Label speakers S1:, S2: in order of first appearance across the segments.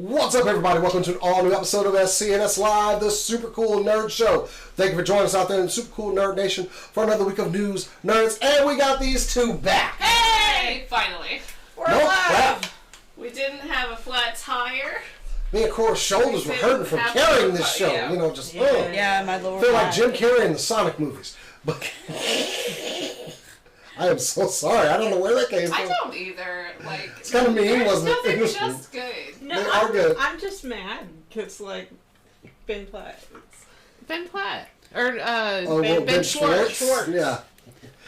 S1: What's up, everybody? Welcome to an all-new episode of SCNS Live, the Super Cool Nerd Show. Thank you for joining us out there in the Super Cool Nerd Nation for another week of news, nerds, and we got these two back.
S2: Hey! Finally.
S3: We're alive!
S2: We didn't have a flat tire.
S1: Me and Cora's shoulders were hurting from carrying this show.
S2: Yeah.
S1: You know, just
S3: Yeah, my lower
S1: feel like
S3: back.
S1: Jim Carrey in the Sonic movies. But I am so sorry. I don't know where that came from.
S2: I don't either. Like,
S1: It's kind of mean, wasn't it?
S2: They're just good.
S3: No,
S1: They are good.
S3: I'm just mad because, like, Ben Platt.
S2: Ben Platt. Or,
S1: Ben
S2: Schwartz.
S1: Yeah.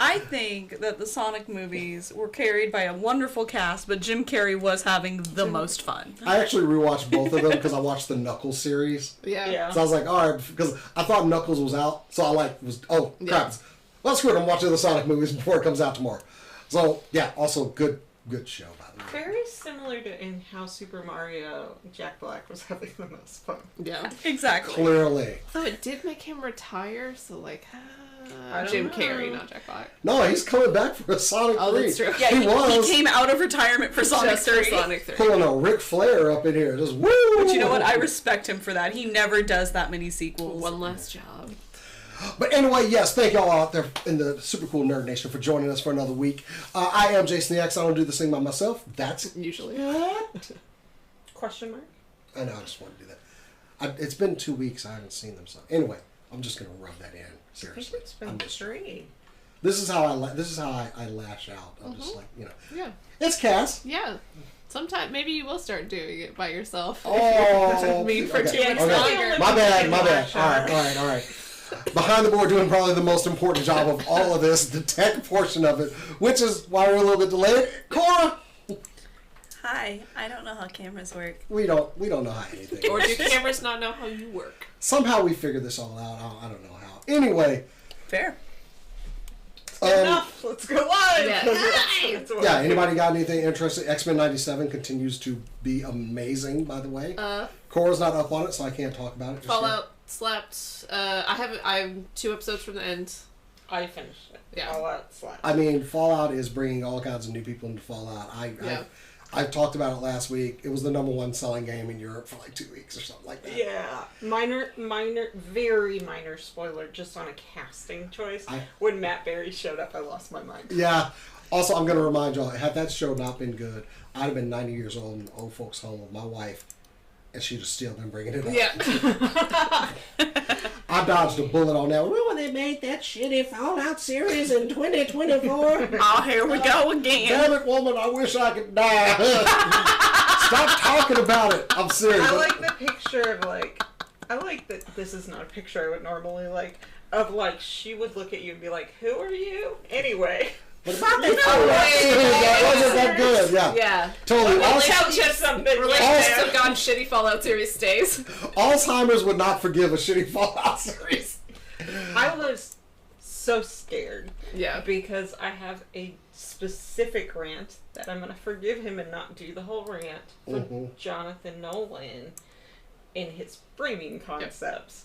S4: I think that the Sonic movies were carried by a wonderful cast, but Jim Carrey was having the most fun.
S1: I actually rewatched both of them because I watched the Knuckles series.
S2: Yeah.
S1: So I was like, all right, because I thought Knuckles was out, so I crap.
S2: Yeah.
S1: Well, screw it, I'm watching the Sonic movies before it comes out tomorrow. So, yeah, also good show, by the way.
S3: Very similar to in how Super Mario Jack Black was having the most fun.
S2: Yeah.
S4: Exactly.
S1: Clearly.
S2: So it did make him retire, so, like,
S3: I don't
S2: Jim
S3: know.
S2: Carrey, not Jack Black.
S1: No, he's coming back for a Sonic 3.
S2: Oh, that's true.
S4: Yeah,
S1: he was.
S4: He came out of retirement for Sonic
S2: Just
S4: 3.
S2: for Sonic 3.
S1: Pulling a Ric Flair up in here. Just woo!
S4: But you know what? I respect him for that. He never does that many sequels.
S2: One last job.
S1: But anyway, yes, thank y'all out there in the Super Cool Nerd Nation for joining us for another week. I am Jason the X. I don't do this thing by myself. That's
S2: Usually.
S3: Question mark?
S1: I know, I just want to do that. It's been 2 weeks. I haven't seen them. So anyway, I'm just going to rub that in.
S3: I
S1: Seriously.
S3: think it's been
S1: I'm just,
S3: 3.
S1: this is how I lash out. I'm just like, you know.
S2: Yeah.
S1: It's Cass.
S2: Yeah. Sometime, maybe you will start doing it by yourself.
S1: Oh,
S2: Me for
S1: okay.
S2: 2 weeks
S1: Okay.
S2: longer.
S1: My bad. All right. Behind the board doing probably the most important job of all of this, the tech portion of it, which is why we're a little bit delayed. Cora!
S4: Hi, I don't know how cameras work.
S1: We don't know how anything
S2: Or
S1: works.
S2: do cameras not know how you work?
S1: Somehow we figured this all out. I don't know how. Anyway.
S4: Fair.
S3: Enough! Let's go live!
S2: Yeah.
S3: That's what
S1: Yeah,
S3: I
S1: anybody got anything interesting? X-Men 97 continues to be amazing, by the way. Cora's not up on it, so I can't talk about it. Just
S2: Fallout slept. I'm 2 episodes from the end.
S3: I finished it.
S2: Yeah.
S3: All out slap.
S1: I mean, Fallout is bringing all kinds of new people into Fallout. I talked about it last week. It was the #1 selling game in Europe for like 2 weeks or something like that.
S3: Yeah. Very minor spoiler just on a casting choice. When Matt Berry showed up, I lost my mind.
S1: Yeah. Also, I'm going to remind y'all, had that show not been good, I'd have been 90 years old in old folks' home with my wife, and she'd have still been bringing it up.
S2: Yeah.
S1: I dodged a bullet on that. Remember when they made that shitty Fallout series in 2024?
S4: Oh, here we go again.
S1: Damn it, woman, I wish I could die. Stop talking about it. I'm serious.
S3: I like the picture of, like, I like that this is not a picture I would normally like, of, like, she would look at you and be like, who are you? Anyway.
S1: What about that Fallout series? That wasn't that good. Yeah.
S2: Yeah.
S1: Totally.
S2: Relationships have gone shitty Fallout series stays.
S1: Alzheimer's would not forgive a shitty Fallout series.
S3: I was so scared.
S2: Yeah.
S3: Because I have a specific rant that I'm going to forgive him and not do the whole rant for Jonathan Nolan in his framing concepts,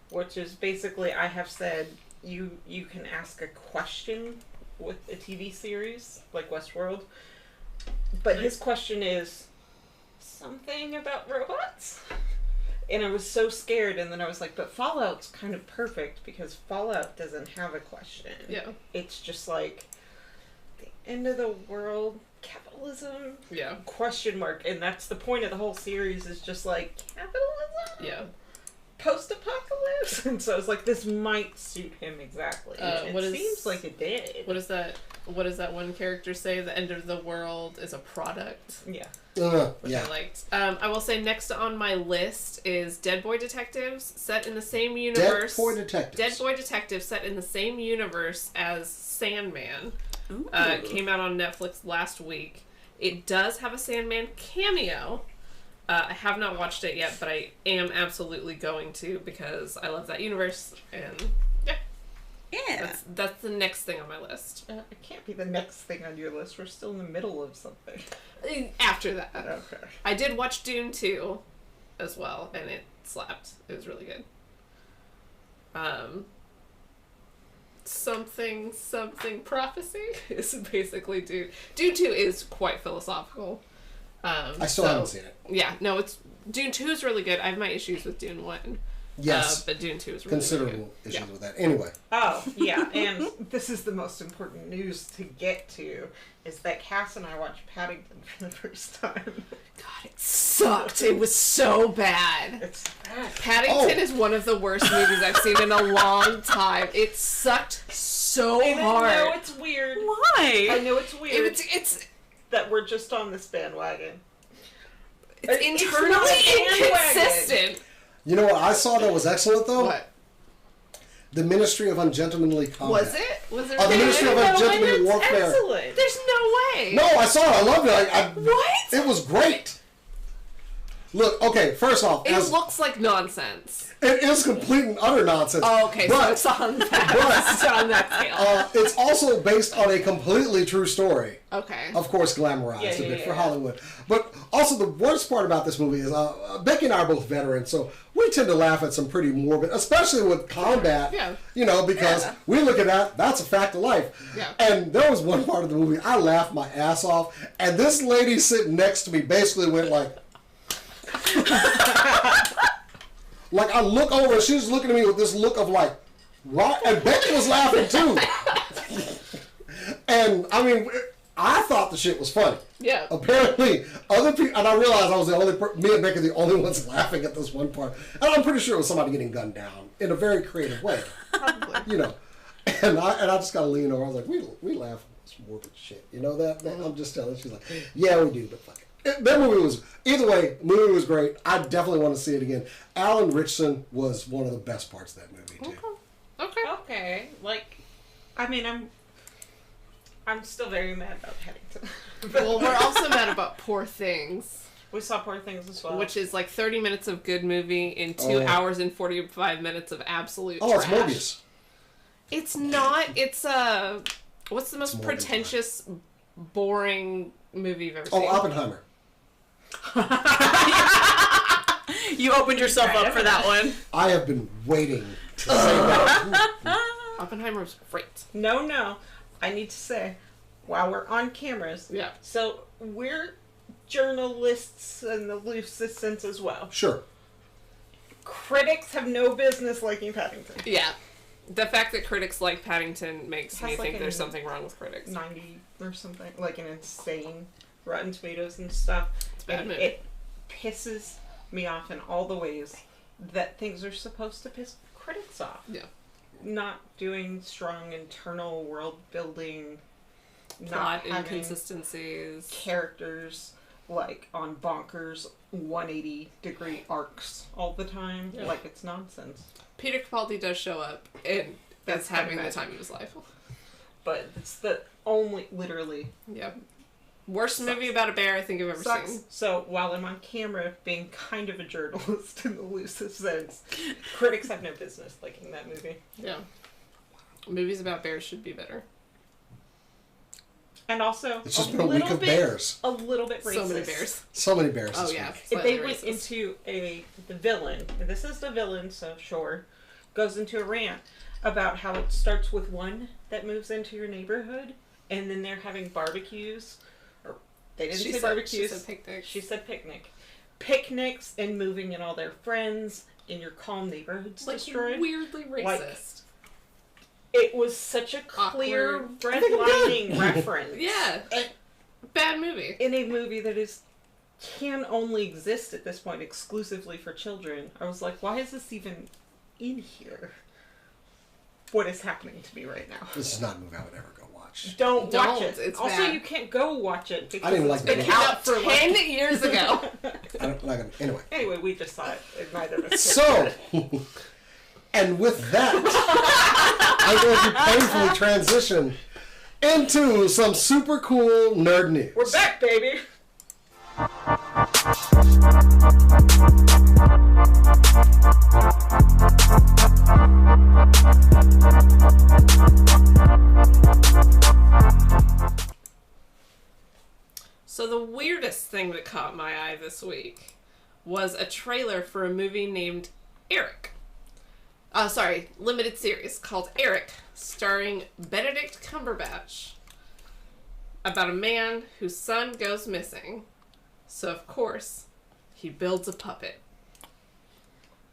S3: which is basically I have said you can ask a question with a TV series like Westworld, but his question is something about robots. And I was so scared, and then I was like, but Fallout's kind of perfect because Fallout doesn't have a question.
S2: Yeah.
S3: It's just like the end of the world, capitalism,
S2: Yeah.
S3: question mark. And that's the point of the whole series is just like, capitalism?
S2: Yeah.
S3: Post-apocalypse? And so I was like, this might suit him exactly. And it seems like it did.
S2: What does that one character say? The end of the world is a product.
S3: Yeah.
S2: Which I liked. I will say next on my list is Dead Boy Detectives, set in the same universe. Dead Boy Detectives set in the same universe as Sandman. Came out on Netflix last week. It does have a Sandman cameo. I have not watched it yet, but I am absolutely going to because I love that universe, and
S4: Yeah.
S2: that's the next thing on my list.
S3: It can't be the next thing on your list. We're still in the middle of something.
S2: After that.
S3: Okay.
S2: I did watch Dune 2 as well, and it slapped. It was really good. Something prophecy is basically Dune. Dune 2 is quite philosophical.
S1: I still haven't seen it.
S2: Yeah, no, Dune 2 is really good. I have my issues with Dune 1.
S1: Yes.
S2: But Dune 2 is really
S1: considerable
S2: good.
S1: issues with that. Anyway.
S3: Oh, yeah, and this is the most important news to get to, is that Cass and I watched Paddington for the first time.
S2: God, it sucked. It was so bad.
S3: It's bad.
S2: Paddington is one of the worst movies I've seen in a long time. It sucked so hard.
S3: I know it's weird.
S4: Why?
S3: I know it's weird.
S2: It's
S3: that we're just on this bandwagon.
S2: It's internally inconsistent.
S1: You know what I saw that was excellent, though?
S2: What?
S1: The Ministry of Ungentlemanly Combat.
S2: Was it? Was it?
S1: The Ministry of Ungentlemanly Warfare.
S3: Excellent.
S2: There's no way.
S1: No, I saw it. I loved it.
S2: What?
S1: It was great. Look, okay, first off.
S2: It looks like nonsense.
S1: It is complete and utter nonsense.
S2: Oh, okay, so it's on that scale.
S1: It's also based on a completely true story.
S2: Okay.
S1: Of course, glamorized a bit for Hollywood. But also, the worst part about this movie is Becky and I are both veterans, so we tend to laugh at some pretty morbid, especially with combat.
S2: Yeah.
S1: You know, because we look at that's a fact of life.
S2: Yeah.
S1: And there was one part of the movie I laughed my ass off, and this lady sitting next to me basically went like. Like, I look over and she's looking at me with this look of like, what? And Becky was laughing too. And I mean, I thought the shit was funny.
S2: Yeah.
S1: Apparently, other people, and I realized I was the only, me and Becky are the only ones laughing at this one part. And I'm pretty sure it was somebody getting gunned down in a very creative way.
S2: Probably.
S1: You know. And I just got to lean over. I was like, we laugh at this morbid shit. You know that? I'm just telling her. She's like, yeah, we do, but fuck it. That movie was, either way, movie was great. I definitely want to see it again. Alan Ritchson was one of the best parts of that movie, too.
S3: Okay. Like, I mean, I'm still very mad about Paddington.
S2: Well, we're also mad about Poor Things.
S3: We saw Poor Things as well.
S2: Which is like 30 minutes of good movie in 2 hours and 45 minutes of absolute trash.
S1: Oh, it's Morbius.
S2: It's not. It's what's the most pretentious, boring movie you've ever seen?
S1: Oh, Oppenheimer.
S4: You opened yourself up for that one.
S1: I have been waiting to say that.
S2: Oppenheimer was great.
S3: No. I need to say, while we're on cameras, so we're journalists in the loosest sense as well.
S1: Sure.
S3: Critics have no business liking Paddington.
S2: Yeah. The fact that critics like Paddington makes me think there's something wrong with critics.
S3: 90 or something, like an insane Rotten Tomatoes and stuff.
S2: It's a bad movie.
S3: It pisses me off in all the ways that things are supposed to piss critics off.
S2: Yeah.
S3: Not doing strong internal world building,
S2: plot
S3: not having
S2: inconsistencies,
S3: characters like on bonkers 180-degree arcs all the time.
S2: Yeah.
S3: Like, it's nonsense.
S2: Peter Capaldi does show up, and that's having the time of his life.
S3: But it's the only, literally.
S2: Yeah. Worst movie about a bear I think I've ever seen.
S3: So while I'm on camera being kind of a journalist in the loosest sense, critics have no business liking that movie.
S2: Yeah. Movies about bears should be better.
S3: And also,
S1: it's just been a week of bears.
S3: A little bit racist.
S2: So many bears.
S1: So many bears.
S2: Oh yeah.
S3: If they went into the villain, and this is the villain, so sure, goes into a rant about how it starts with one that moves into your neighborhood, and then they're having barbecues. Or they didn't say barbecues.
S2: She said picnic.
S3: She said picnic. Picnics and moving in all their friends in your calm neighborhoods destroyed.
S2: Weirdly racist.
S3: Like, it was such a clear redlining reference.
S2: Yeah. Bad movie.
S3: In a movie that can only exist at this point exclusively for children. I was like, why is this even in here? What is happening to me right now?
S1: This is not a movie I would ever go watch.
S3: Don't watch it.
S2: It's
S3: also,
S2: bad.
S3: You can't go watch it because
S1: I didn't like
S3: it's been
S1: the
S3: out for
S2: 10 years ago.
S1: Anyway.
S3: Anyway, we just saw it. And neither of us.
S1: So, and with that, I'm going to painfully transition into some super cool nerd news.
S3: We're back, baby.
S2: So the weirdest thing that caught my eye this week was a trailer for a movie named Eric. Limited series called Eric, starring Benedict Cumberbatch. About a man whose son goes missing. So, of course, he builds a puppet.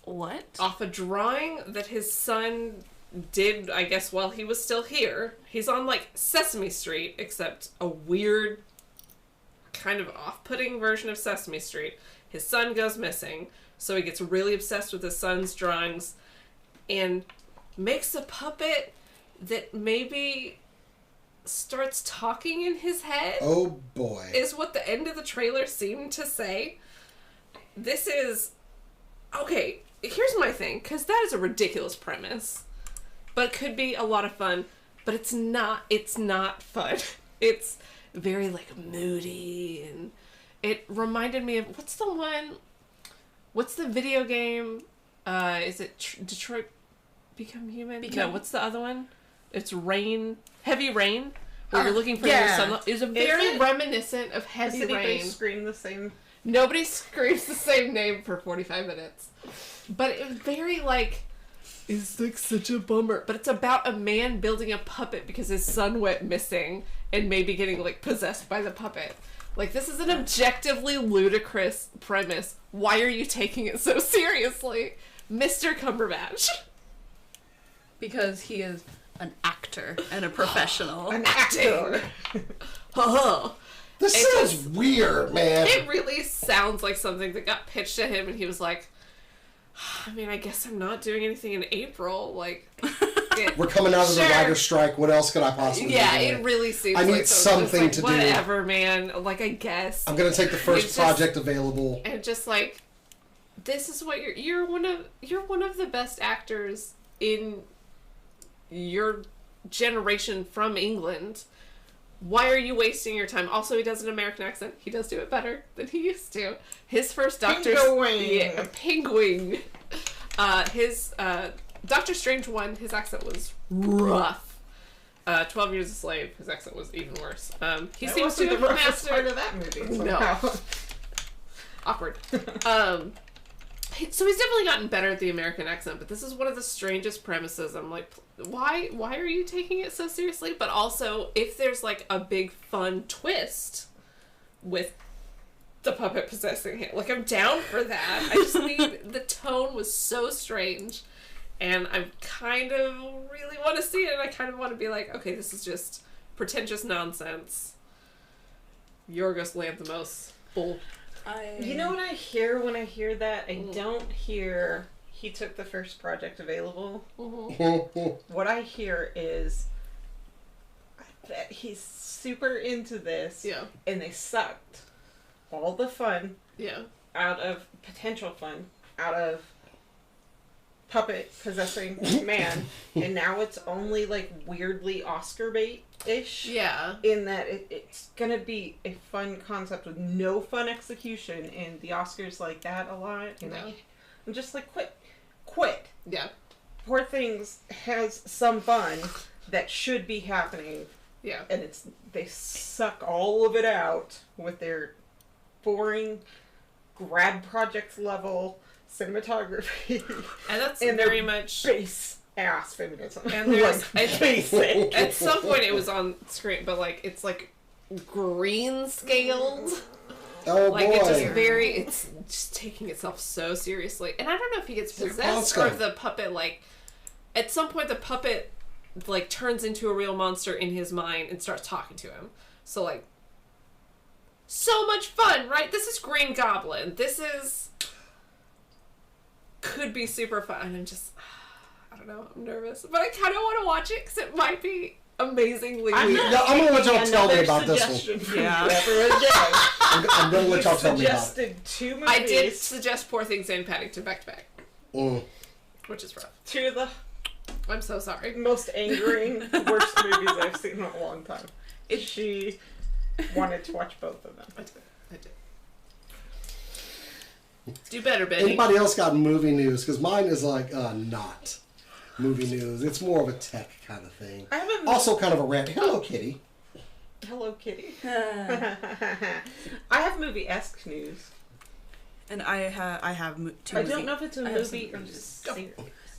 S4: What?
S2: Off a drawing that his son did, I guess, while he was still here. He's on, like, Sesame Street, except a weird, kind of off-putting version of Sesame Street. His son goes missing, so he gets really obsessed with his son's drawings and makes a puppet that maybe starts talking in his head.
S1: Oh, boy.
S2: Is what the end of the trailer seemed to say. This is... Okay, here's my thing, because that is a ridiculous premise. But it could be a lot of fun, but it's not fun. It's very, like, moody, and it reminded me of, what's the video game, is it Detroit Become Human? No, what's the other one? It's Heavy Rain, where you're looking for your son. It's very reminiscent of Heavy Rain.
S3: Does anybody scream the same?
S2: Nobody screams the same name for 45 minutes. But it was very, like, it's like such a bummer. But it's about a man building a puppet because his son went missing and maybe getting, like, possessed by the puppet. Like, this is an objectively ludicrous premise. Why are you taking it so seriously, Mr. Cumberbatch?
S4: Because he is an actor and a professional.
S3: An actor.
S1: This sounds weird, man.
S2: It really sounds like something that got pitched to him and he was like, I mean, I guess I'm not doing anything in April. Like,
S1: we're coming out of the writer's strike. What else could I possibly do?
S2: Yeah, it really seems
S1: I need
S2: like
S1: something to do.
S2: Whatever, man. Like, I guess.
S1: I'm going to take the first project available.
S2: And just like, this is what you're one of the best actors in your generation from England. Why are you wasting your time? Also, he does an American accent. He does do it better than he used to. His first Doctor... Penguin. His Doctor Strange 1, his accent was rough. 12 Years a Slave, his accent was even worse. He seems to have mastered...
S3: part of that movie. Somehow.
S2: No. Awkward. So he's definitely gotten better at the American accent, but this is one of the strangest premises. I'm like, why are you taking it so seriously? But also, if there's like a big fun twist with the puppet possessing him, like, I'm down for that. I just need, the tone was so strange, and I kind of really want to see it, and I kind of want to be like, okay, this is just pretentious nonsense. Yorgos Lanthimos bull.
S3: You know what I hear when I hear that? I don't hear he took the first project available. What I hear is that he's super into this, and they sucked all the fun out of potential fun out of puppet possessing man, and now it's only like weirdly Oscar bait-ish.
S2: Yeah.
S3: In that it's gonna be a fun concept with no fun execution, and the Oscars like that a lot. And I'm just like, quit.
S2: Yeah.
S3: Poor Things has some fun that should be happening.
S2: Yeah.
S3: And they suck all of it out with their boring grad project level cinematography.
S2: And that's very much
S3: base ass feminism.
S2: And there's
S3: like, basic.
S2: At some point it was on screen, but like it's like green scaled.
S1: Oh,
S2: like
S1: boy.
S2: It's just taking itself so seriously. And I don't know if he gets possessed or if the puppet, like, at some point the puppet like turns into a real monster in his mind and starts talking to him. So like, so much fun, right? This is Green Goblin. This could be super fun. And I'm just, I don't know, I'm nervous. But I kind of want to watch it because it might be amazingly weird.
S1: I'm going to let y'all tell me about this one.
S3: Yeah.
S1: I'm going to let y'all tell me about it.
S3: Suggested 2 movies.
S2: I did suggest Poor Things and Paddington back to back. Which is rough.
S3: 2 of the
S2: I'm so sorry.
S3: most angering, worst movies I've seen in a long time. She wanted to watch both of them.
S2: I did. Do better, Benny.
S1: Anybody else got movie news? Because mine is like not movie news. It's more of a tech kind of thing.
S3: I have
S1: also kind of a rant. Hello, Kitty.
S3: Hello, Kitty. I have movie-esque news.
S4: And I have two.
S3: I don't know if it's a movie or series.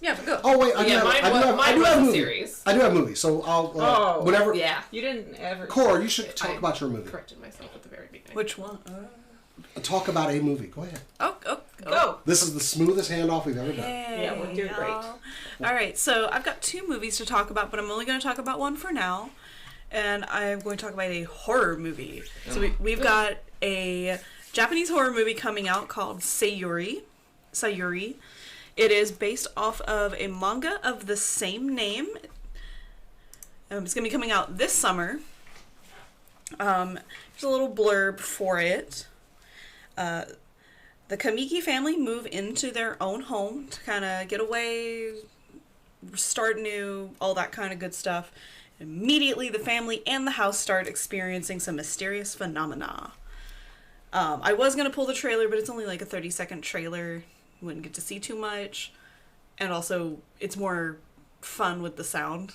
S4: Yeah, but go.
S1: Oh wait, I do have movies.
S2: Series.
S1: I do have movies. So I'll whatever.
S2: Yeah.
S3: You didn't ever.
S1: Cora, you should talk about your movie.
S2: Corrected myself at the very beginning.
S4: Which one?
S1: talk about a movie. Go ahead.
S3: Go.
S1: This is the smoothest handoff we've ever done.
S3: Yeah, we're doing great.
S4: All right, so I've got 2 movies to talk about, but I'm only going to talk about one for now. And I'm going to talk about a horror movie. So we've got a Japanese horror movie coming out called Sayuri. It is based off of a manga of the same name. It's going to be coming out this summer. There's a little blurb for it. The Kamiki family move into their own home to kind of get away, start new, all that kind of good stuff. Immediately, the family and the house start experiencing some mysterious phenomena. I was going to pull the trailer, but it's only like a 30-second trailer. You wouldn't get to see too much. And also, it's more fun with the sound.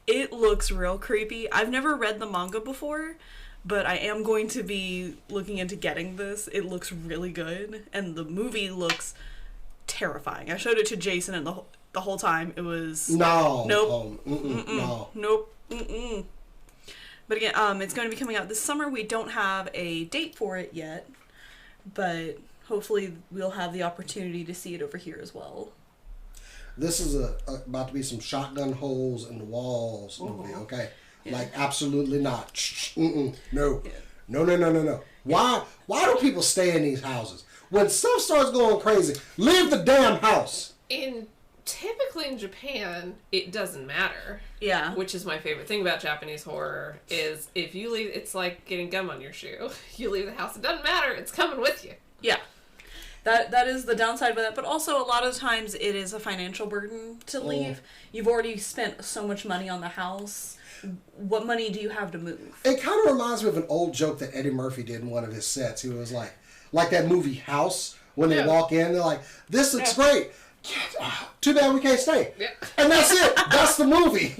S4: It looks real creepy. I've never read the manga before, but I am going to be looking into getting this. It looks really good, and the movie looks terrifying. I showed it to Jason, and the whole time it was nope, nope. But again, it's going to be coming out this summer. We don't have a date for it yet, but hopefully we'll have the opportunity to see it over here as well.
S1: This is about to be some shotgun holes in the walls movie, okay? Yeah. Like, absolutely not. No. Yeah. No. Why do people stay in these houses? When stuff starts going crazy, leave the damn house.
S2: Typically in Japan, it doesn't matter.
S4: Yeah.
S2: Which is my favorite thing about Japanese horror, is if you leave, it's like getting gum on your shoe. You leave the house, it doesn't matter, it's coming with you.
S4: Yeah. That is the downside of that, but also a lot of times it is a financial burden to leave. You've already spent so much money on the house. What money do you have to move?
S1: It kind of reminds me of an old joke that Eddie Murphy did in one of his sets. He was like that movie House, when they walk in, they're like, this looks great. Too bad we can't stay. Yeah. And that's it. That's the movie.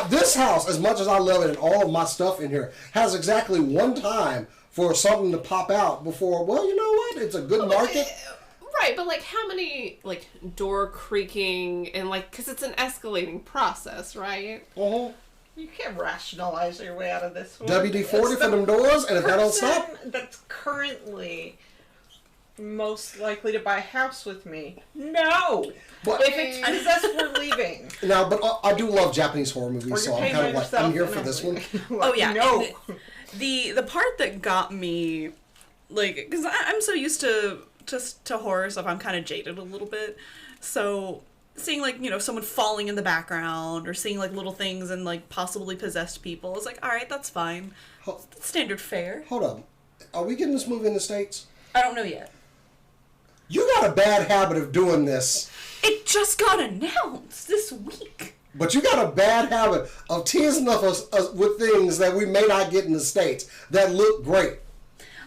S1: This house, as much as I love it and all of my stuff in here, has exactly one time for something to pop out before, well, you know what? It's a good market.
S2: Right, but like how many like door creaking and like, because it's an escalating process, right?
S1: Uh-huh.
S3: You can't rationalize your way out of this one.
S1: WD-40 for them doors, and if that don't stop.
S3: That's currently most likely to buy a house with me. No!
S1: But
S3: if it's possessed, we're leaving.
S1: No, but I do love Japanese horror movies, so I'm kind of like, I'm here for this one.
S4: Oh, yeah.
S3: No.
S4: The part that got me, like, because I'm so used to horror stuff, I'm kind of jaded a little bit. So seeing, like, you know, someone falling in the background or seeing, like, little things and, like, possibly possessed people, it's like, all right, that's fine. That's standard fare.
S1: Hold up. Are we getting this movie in the States?
S4: I don't know yet.
S1: You got a bad habit of doing this.
S4: It just got announced this week.
S1: But you got a bad habit of teasing us with things that we may not get in the States that look great.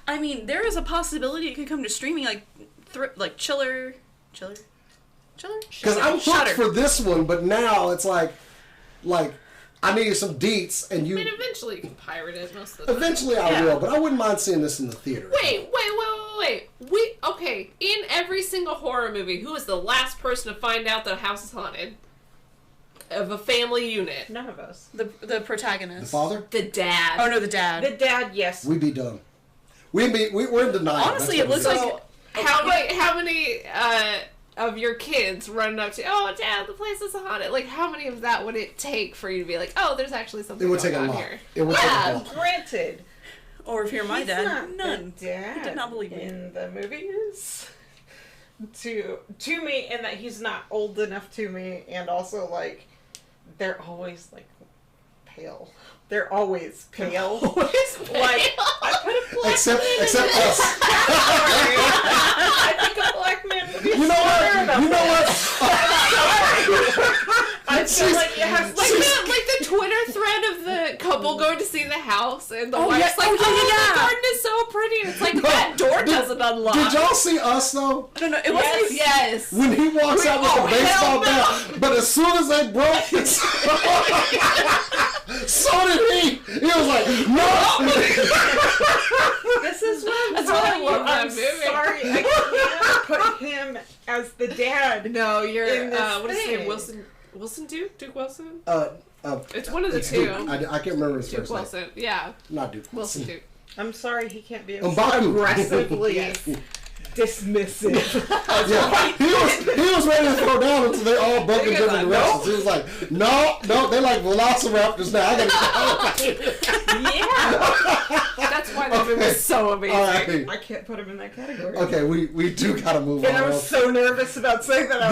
S4: I mean, there is a possibility it could come to streaming, like Chiller.
S1: Because I'm hooked for this one, but now it's like I need some deets, and you.
S2: I mean, eventually you can pirate it most of the time.
S1: Eventually I will, but I wouldn't mind seeing this in the theater.
S2: Wait. Okay, in every single horror movie, who is the last person to find out that a house is haunted? Of a family unit.
S3: None of us.
S4: The protagonist.
S1: The father?
S2: The dad.
S4: Oh no, the dad.
S3: The dad, yes.
S1: We'd be done. We're in denial.
S4: Honestly, it looks like
S2: how many of your kids running up to, oh, Dad, the place is haunted. Like, how many of that would it take for you to be like, oh, there's actually something going on here?
S1: It would take a lot.
S3: Granted.
S4: Or if you're my dad, none.
S3: Dad
S4: he did not believe me.
S3: In the movies. To me, and that he's not old enough to me, and also, like, they're always, like, pale. They're always pale. Like, I put a black
S1: except
S3: us. I think a black man would be smarter about
S1: You know what?
S3: I feel like you have
S2: like the Twitter thread of the couple going to see the house, and the wife's like,
S4: the
S2: garden is so pretty. And it's like, that door doesn't unlock.
S1: Did y'all see Us, though?
S4: No, it wasn't.
S2: Yes.
S1: When he walks out with the baseball bat, but as soon as they broke it, so did he. He was like, no.
S3: This is what
S2: That's why I love that
S3: I'm
S2: movie.
S3: sorry, I can't put him as the dad.
S2: No, you're,
S3: in this
S2: what is his name?
S3: thing.
S2: Wilson Duke? Duke Wilson?
S1: It's
S2: one of the two.
S1: Duke. I can't remember his
S2: Duke
S1: first name.
S2: Wilson, yeah.
S1: Not Duke
S2: Wilson Duke.
S3: I'm sorry he can't be
S1: M'Baku.
S3: aggressively dismissive.
S1: Yeah, he was ready to throw down until they all bumped in different directions. He was like, no, they're like velociraptors now. I gotta
S3: Yeah.
S2: That's why the movie is so amazing.
S1: Right.
S3: I can't put him in that category.
S1: Okay, we do gotta move on.
S3: And I was so nervous about saying that.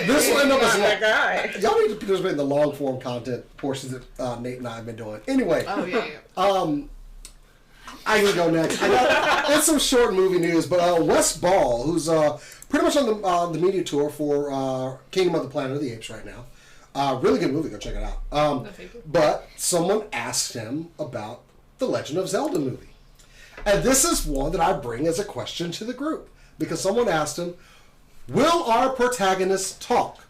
S1: This will end up as
S3: that guy.
S1: Y'all need to participate in the long form content portions that Nate and I have been doing. Anyway.
S2: Oh yeah.
S1: I can go next. It's some short movie news, but Wes Ball, who's pretty much on the media tour for Kingdom of the Planet of the Apes right now. Really good movie. Go check it out. But someone asked him about the Legend of Zelda movie. And this is one that I bring as a question to the group. Because someone asked him, will our protagonist talk?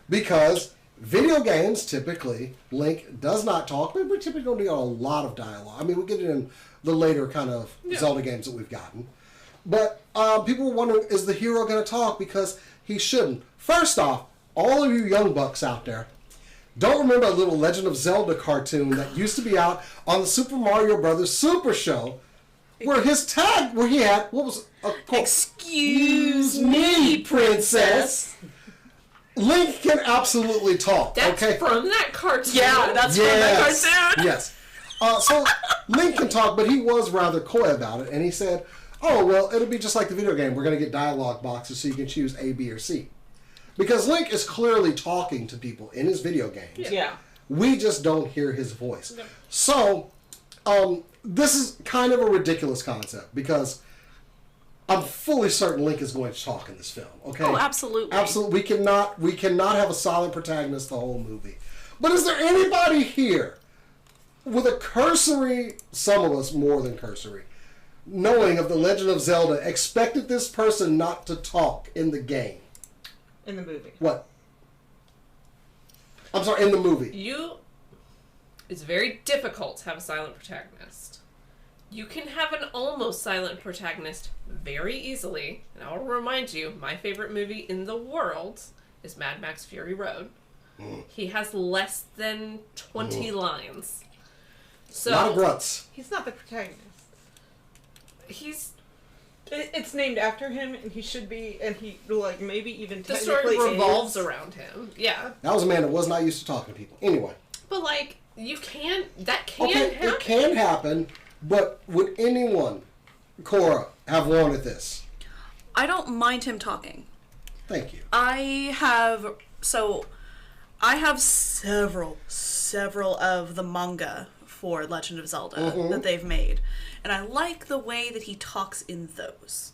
S1: Because video games, typically, Link does not talk, but we typically don't get a lot of dialogue. I mean, we get it in the later kind of Zelda games that we've gotten. But people were wondering, is the hero going to talk? Because he shouldn't. First off, all of you young bucks out there, don't remember a little Legend of Zelda cartoon that used to be out on the Super Mario Brothers Super Show, where his tag, where he had, what was it?
S4: Excuse me, princess.
S1: Link can absolutely talk.
S2: That's from that cartoon.
S4: Yeah, that's from that cartoon.
S1: Yes. So Link can talk, but he was rather coy about it, and he said, "Oh well, it'll be just like the video game. We're going to get dialogue boxes so you can choose A, B, or C." Because Link is clearly talking to people in his video games.
S3: Yeah.
S1: We just don't hear his voice. No. So, this is kind of a ridiculous concept because I'm fully certain Link is going to talk in this film. Okay.
S4: Oh, absolutely.
S1: Absolutely. We cannot have a silent protagonist the whole movie. But is there anybody here with a cursory, some of us more than cursory, knowing of the Legend of Zelda, expected this person not to talk in the game?
S3: In the movie.
S1: What? I'm sorry, in the movie.
S2: It's very difficult to have a silent protagonist. You can have an almost silent protagonist very easily, and I'll remind you, my favorite movie in the world is Mad Max Fury Road. He has less than 20 lines. So,
S1: a lot of grunts.
S3: He's not the protagonist.
S2: He's...
S3: It's named after him, and he should be, and he, like, maybe even
S2: the
S3: technically
S2: story revolves around him. Yeah.
S1: That was a man that was not used to talking to people. Anyway.
S2: But, like, that can
S1: okay,
S2: happen.
S1: It can happen, but would anyone, Cora, have wanted this?
S4: I don't mind him talking.
S1: Thank you.
S4: I have several of the manga for Legend of Zelda that they've made. And I like the way that he talks in those.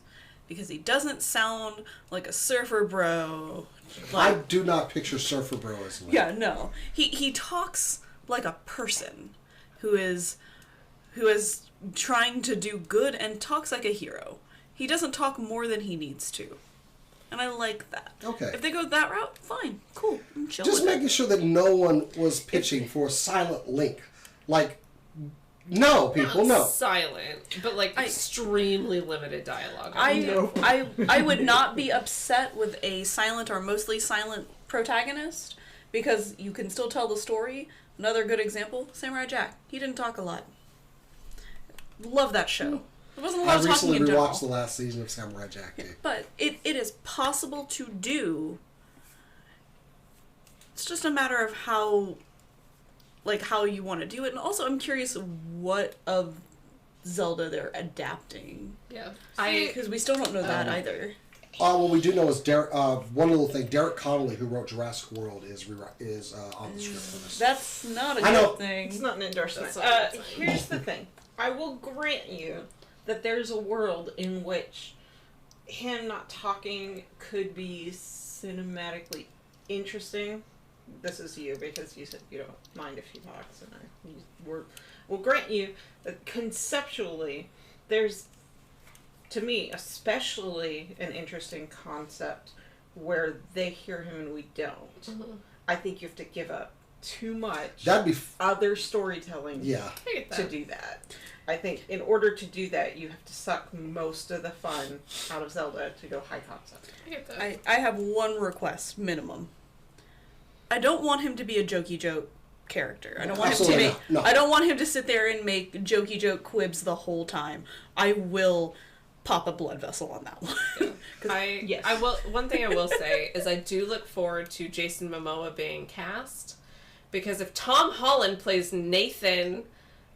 S4: Because he doesn't sound like a surfer bro.
S1: I do not picture Surfer Bro as Link.
S4: Yeah, no. He talks like a person who is trying to do good and talks like a hero. He doesn't talk more than he needs to. And I like that. Okay. If they go that route, fine. Cool. I'm chill
S1: Just
S4: with
S1: making sure that no one was pitching for a silent Link. Like, no, people,
S2: not
S1: no.
S2: silent, but like extremely limited dialogue.
S4: I would not be upset with a silent or mostly silent protagonist because you can still tell the story. Another good example, Samurai Jack. He didn't talk a lot. Love that show. There wasn't a lot of talking in general.
S1: I recently rewatched the last season of Samurai Jack, too.
S4: But it is possible to do. It's just a matter of how you want to do it. And also, I'm curious what of Zelda they're adapting.
S2: Yeah.
S4: Because we still don't know that either.
S1: What we do know is one little thing, Derek Connolly, who wrote Jurassic World, is on the script for this.
S4: That's not a good thing.
S3: It's not an endorsement. Here's the thing. I will grant you that there's a world in which him not talking could be cinematically interesting. This is you, because you said you don't mind if he talks, and will grant you that conceptually there's, to me, especially an interesting concept where they hear him and we don't. Mm-hmm. I think you have to give up too much other storytelling to do that. I think in order to do that, you have to suck most of the fun out of Zelda to go high concept.
S4: I have one request, minimum. I don't want him to be a jokey joke character. I don't want
S1: Absolutely
S4: him to make.
S1: not. No.
S4: I don't want him to sit there and make jokey joke quibs the whole time. I will pop a blood vessel on that one.
S2: I will. One thing I will say is I do look forward to Jason Momoa being cast, because if Tom Holland plays Nathan,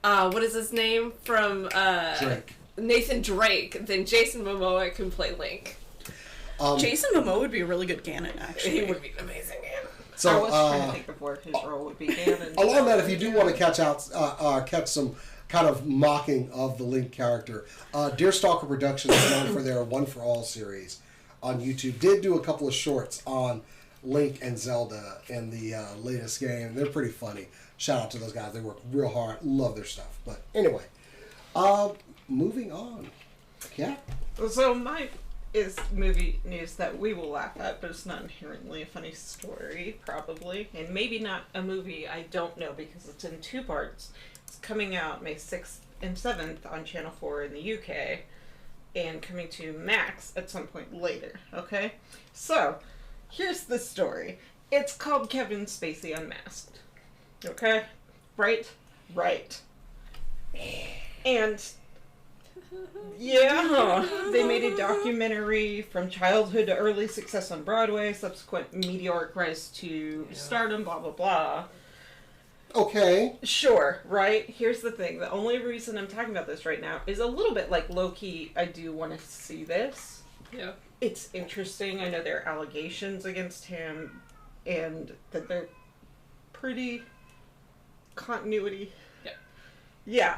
S2: what is his name from
S1: Drake.
S2: Nathan Drake, then Jason Momoa can play Link.
S4: Jason Momoa would be a really good Ganon, actually.
S2: He would be an amazing Ganon.
S1: So,
S3: I was trying to think of where his role would be. Ganon.
S1: Along that, if you do want to catch some kind of mocking of the Link character, Deerstalker Productions is known for their One for All series on YouTube. Did do a couple of shorts on Link and Zelda in the latest game. They're pretty funny. Shout out to those guys. They work real hard. Love their stuff. But anyway, moving on. Yeah.
S3: So my is movie news that we will laugh at, but it's not inherently a funny story, probably. And maybe not a movie, I don't know, because it's in 2 parts. It's coming out May 6th and 7th on Channel 4 in the UK, and coming to Max at some point later, okay? So, here's the story. It's called Kevin Spacey Unmasked. Okay? Right? Right. And yeah, they made a documentary from childhood to early success on Broadway, subsequent meteoric rise to stardom, blah, blah, blah.
S1: Okay.
S3: Sure, right? Here's the thing. The only reason I'm talking about this right now is a little bit like low-key, I do want to see this.
S2: Yeah.
S3: It's interesting. I know there are allegations against him, and that they're pretty continuity.
S2: Yeah.
S3: Yeah.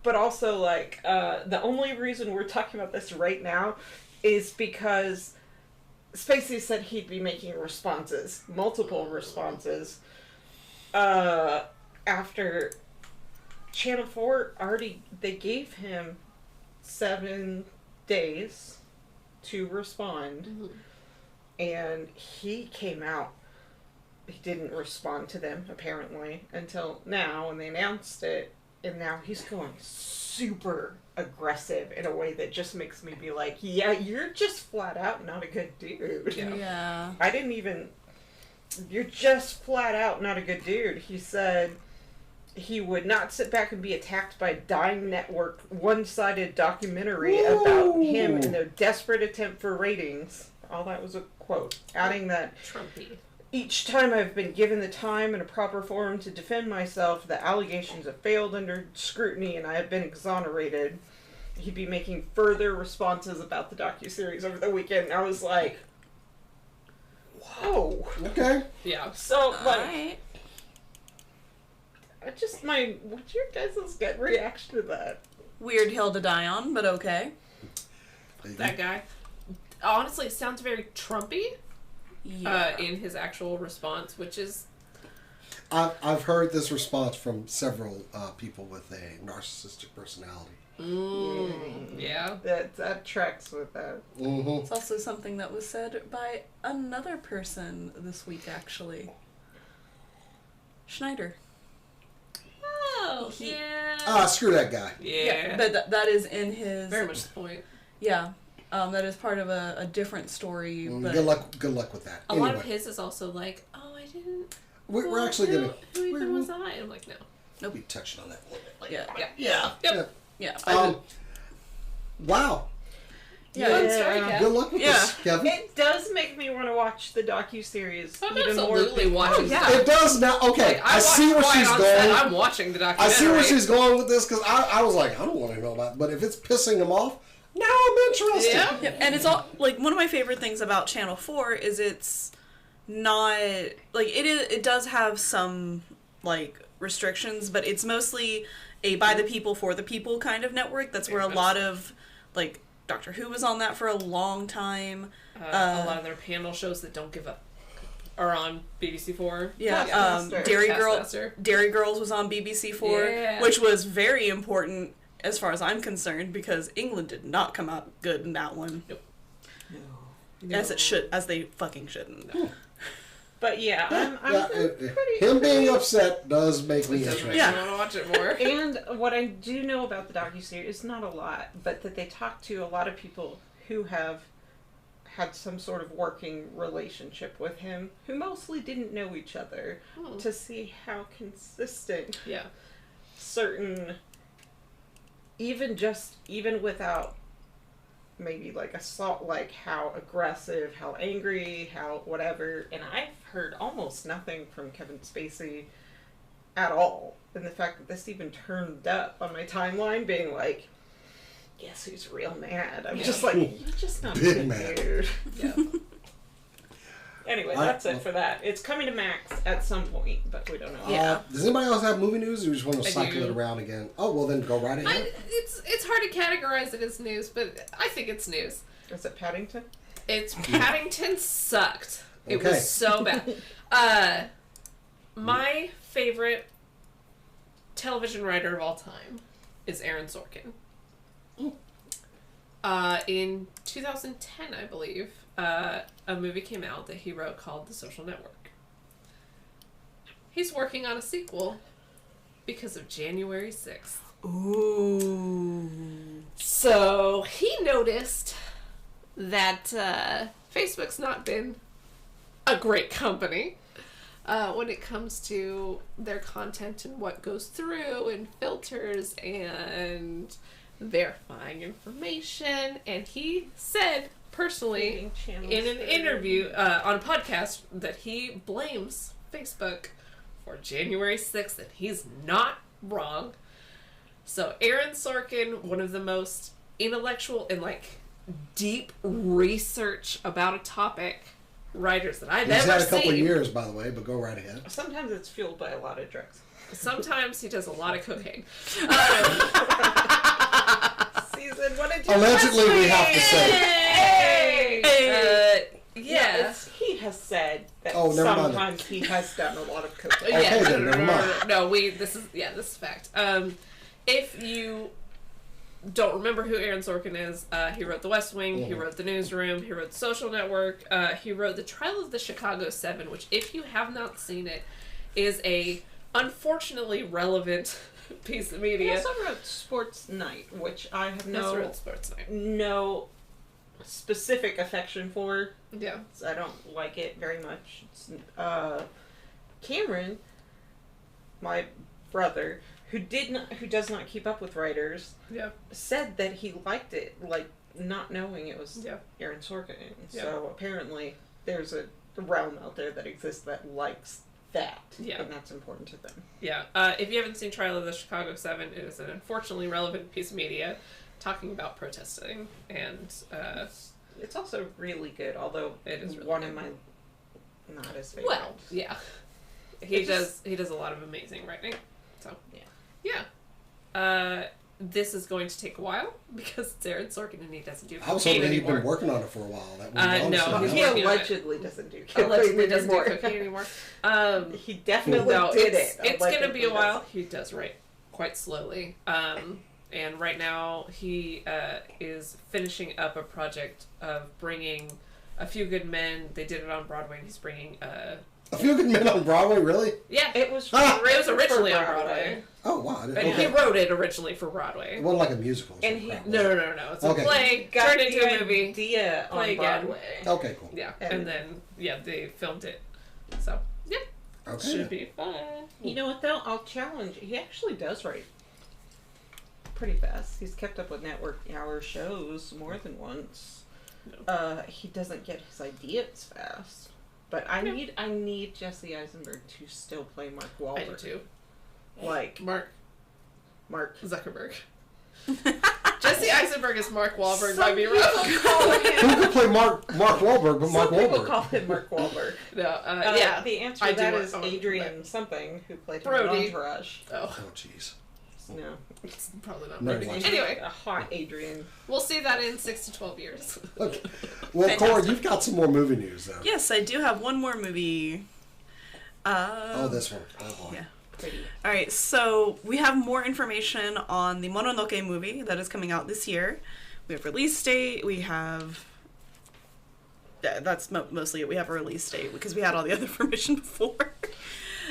S3: But also, like, the only reason we're talking about this right now is because Spacey said he'd be making responses, multiple responses, after Channel 4 they gave him 7 days to respond,
S2: Mm-hmm.
S3: and he came out. He didn't respond to them, apparently, until now, when they announced it. And now he's going super aggressive in a way that just makes me be like, yeah, you're just flat out not a good dude.
S4: Yeah.
S3: I didn't even... You're just flat out not a good dude. He said he would not sit back and be attacked by a dying network one-sided documentary about him in their desperate attempt for ratings. All that was a quote. Adding that...
S2: Trumpy.
S3: Each time I've been given the time and a proper forum to defend myself, the allegations have failed under scrutiny and I have been exonerated. He'd be making further responses about the docuseries over the weekend. And I was like, whoa.
S1: Okay.
S2: Yeah.
S3: So, like,
S4: Alright.
S3: what's your guys' gut reaction to that?
S4: Weird hill to die on, but okay.
S2: That guy. Honestly, it sounds very Trumpy.
S4: Yeah.
S2: In his actual response, which is...
S1: I've heard this response from several people with a narcissistic personality.
S2: Yeah.
S3: That tracks with that.
S1: Mm-hmm.
S4: It's also something that was said by another person this week, actually. Schneider.
S2: Oh, yeah.
S1: Screw that guy.
S2: Yeah.
S4: But that is in his...
S2: Very much the point.
S4: Yeah. That is part of a different story. But
S1: Good luck with that.
S2: A
S1: Anyway,
S2: lot of his is also like, oh, I didn't...
S1: we're actually going to...
S2: Who even was I? I'm like, no.
S1: We'll be touching on that a little bit later.
S4: Yeah.
S2: Yeah. Yep.
S4: Yeah.
S1: Wow.
S4: Yeah.
S2: Fun story, Kev.
S1: Good luck with this, Kevin.
S3: It does make me want to watch the docuseries
S2: I'm
S3: even more.
S2: absolutely watching
S4: yeah.
S1: It does now. Okay,
S2: Like,
S1: I see where she's going.
S2: I'm watching the
S1: I
S2: documentary.
S1: see where she's going with this because I was like, I don't want to know about it. But if it's pissing him off, now I'm interested.
S2: Yeah.
S4: Yeah, and it's all like one of my favorite things about Channel 4 is it's not like it does have some like restrictions, but it's mostly a by the people for the people kind of network. That's where a lot of like Doctor Who was on that for a long time.
S2: A lot of their panel shows that don't give up are on BBC4.
S4: Yeah,
S3: Taskmaster.
S4: Dairy Girls was on BBC4,
S2: Yeah.
S4: which was very important as far as I'm concerned because England did not come out good in that one.
S2: Nope.
S4: As they fucking shouldn't.
S3: But yeah, I'm
S1: Yeah,
S3: pretty...
S1: him being upset does make me
S2: Doesn't
S1: interested.
S2: make
S4: Yeah.
S2: me want to watch it more.
S3: And what I do know about the docuseries is not a lot, but that they talk to a lot of people who have had some sort of working relationship with him, who mostly didn't know each other, to see how consistent certain, even without maybe like assault, like how aggressive, how angry, how whatever. And I've heard almost nothing from Kevin Spacey at all. And the fact that this even turned up on my timeline being like, guess who's real mad? I'm just like, you're just not
S1: big
S3: good,
S1: mad.
S3: dude. Yeah. Anyway, that's it for that. It's coming to Max at some point, but we don't know.
S1: Does anybody else have movie news, or you just want to cycle it around again? Oh, well then go right ahead.
S2: It's hard to categorize it as news, but I think it's news.
S3: Is it Paddington?
S2: It's Paddington sucked. It was so bad. My favorite television writer of all time is Aaron Sorkin. In 2010, I believe, a movie came out that he wrote called The Social Network. He's working on a sequel because of January 6th.
S4: Ooh.
S2: So he noticed that Facebook's not been a great company when it comes to their content and what goes through and filters and verifying information. And he said personally in an interview on a podcast that he blames Facebook for January 6th, and he's not wrong. So Aaron Sorkin, one of the most intellectual and like deep research about a topic writers that I've ever seen.
S1: He's had a couple of years, by the way, but go right ahead.
S3: Sometimes it's fueled by a lot of drugs.
S2: Sometimes he does a lot of cocaine.
S3: Season, what did you
S1: allegedly, we have to say.
S2: Yeah.
S3: He has said that
S1: sometimes
S3: he has done a lot of cocaine.
S1: Okay,
S2: yeah,
S1: then, never mind.
S2: No, this is fact. If you don't remember who Aaron Sorkin is, he wrote The West Wing, he wrote The Newsroom, he wrote The Social Network, he wrote The Trial of the Chicago 7, which, if you have not seen it, is a unfortunately relevant piece of media.
S3: He also wrote Sports Night, which I have no specific affection for.
S2: Yeah.
S3: I don't like it very much. It's, Cameron, my brother, who does not keep up with writers, said that he liked it, like not knowing it was Aaron Sorkin. Yeah. So apparently there's a realm out there that exists that likes that, and that's important to them. Yeah.
S2: If you haven't seen Trial of the Chicago 7, it is an unfortunately relevant piece of media talking about protesting, and
S3: it's also really good, although it is really one of my not as favorite.
S2: Well, yeah. He does a lot of amazing writing. So this is going to take a while because it's Aaron Sorkin and he doesn't do cocaine anymore.
S1: I was hoping he'd been working on it for a while.
S2: No,
S3: he allegedly doesn't do cocaine
S2: anymore.
S3: He definitely did it.
S2: It's going to be a while. He does write quite slowly. And right now he is finishing up a project of bringing A Few Good Men. They did it on Broadway. He's bringing
S1: A Few Good Men on Broadway, really?
S2: Yeah, it was originally on Broadway.
S1: Oh wow!
S2: And he wrote it originally for Broadway.
S1: It wasn't like a musical.
S2: And no. It's a play turned into a movie.
S3: Idea on Broadway.
S1: Okay, cool.
S2: Yeah, and then they filmed it. So should be fun.
S3: You know what though? I'll challenge. He actually does write pretty fast. He's kept up with network hour shows more than once. No. He doesn't get his ideas fast. But I need Jesse Eisenberg to still play Mark Wahlberg.
S2: I do too.
S3: Like
S2: Mark Zuckerberg.
S3: Jesse
S2: Eisenberg is Mark Wahlberg might be rough.
S1: Who could play Mark Wahlberg but Mark Wahlberg?
S3: Some people call him Mark Wahlberg.
S2: No,
S3: the answer to that is Adrian something, who played him in Entourage.
S2: Oh,
S1: jeez.
S3: No.
S2: It's probably not
S1: Brody.
S2: Anyway.
S3: A hot Adrian.
S2: We'll see that in 6 to 12 years.
S1: Okay. Well, Cora, you've got some more movie news, though.
S4: Yes, I do have one more movie.
S1: This one. Oh,
S4: yeah. Pretty. All right, so we have more information on the Mononoke movie that is coming out this year. We have release date. We have... Yeah, that's mostly it. We have a release date because we had all the other information before.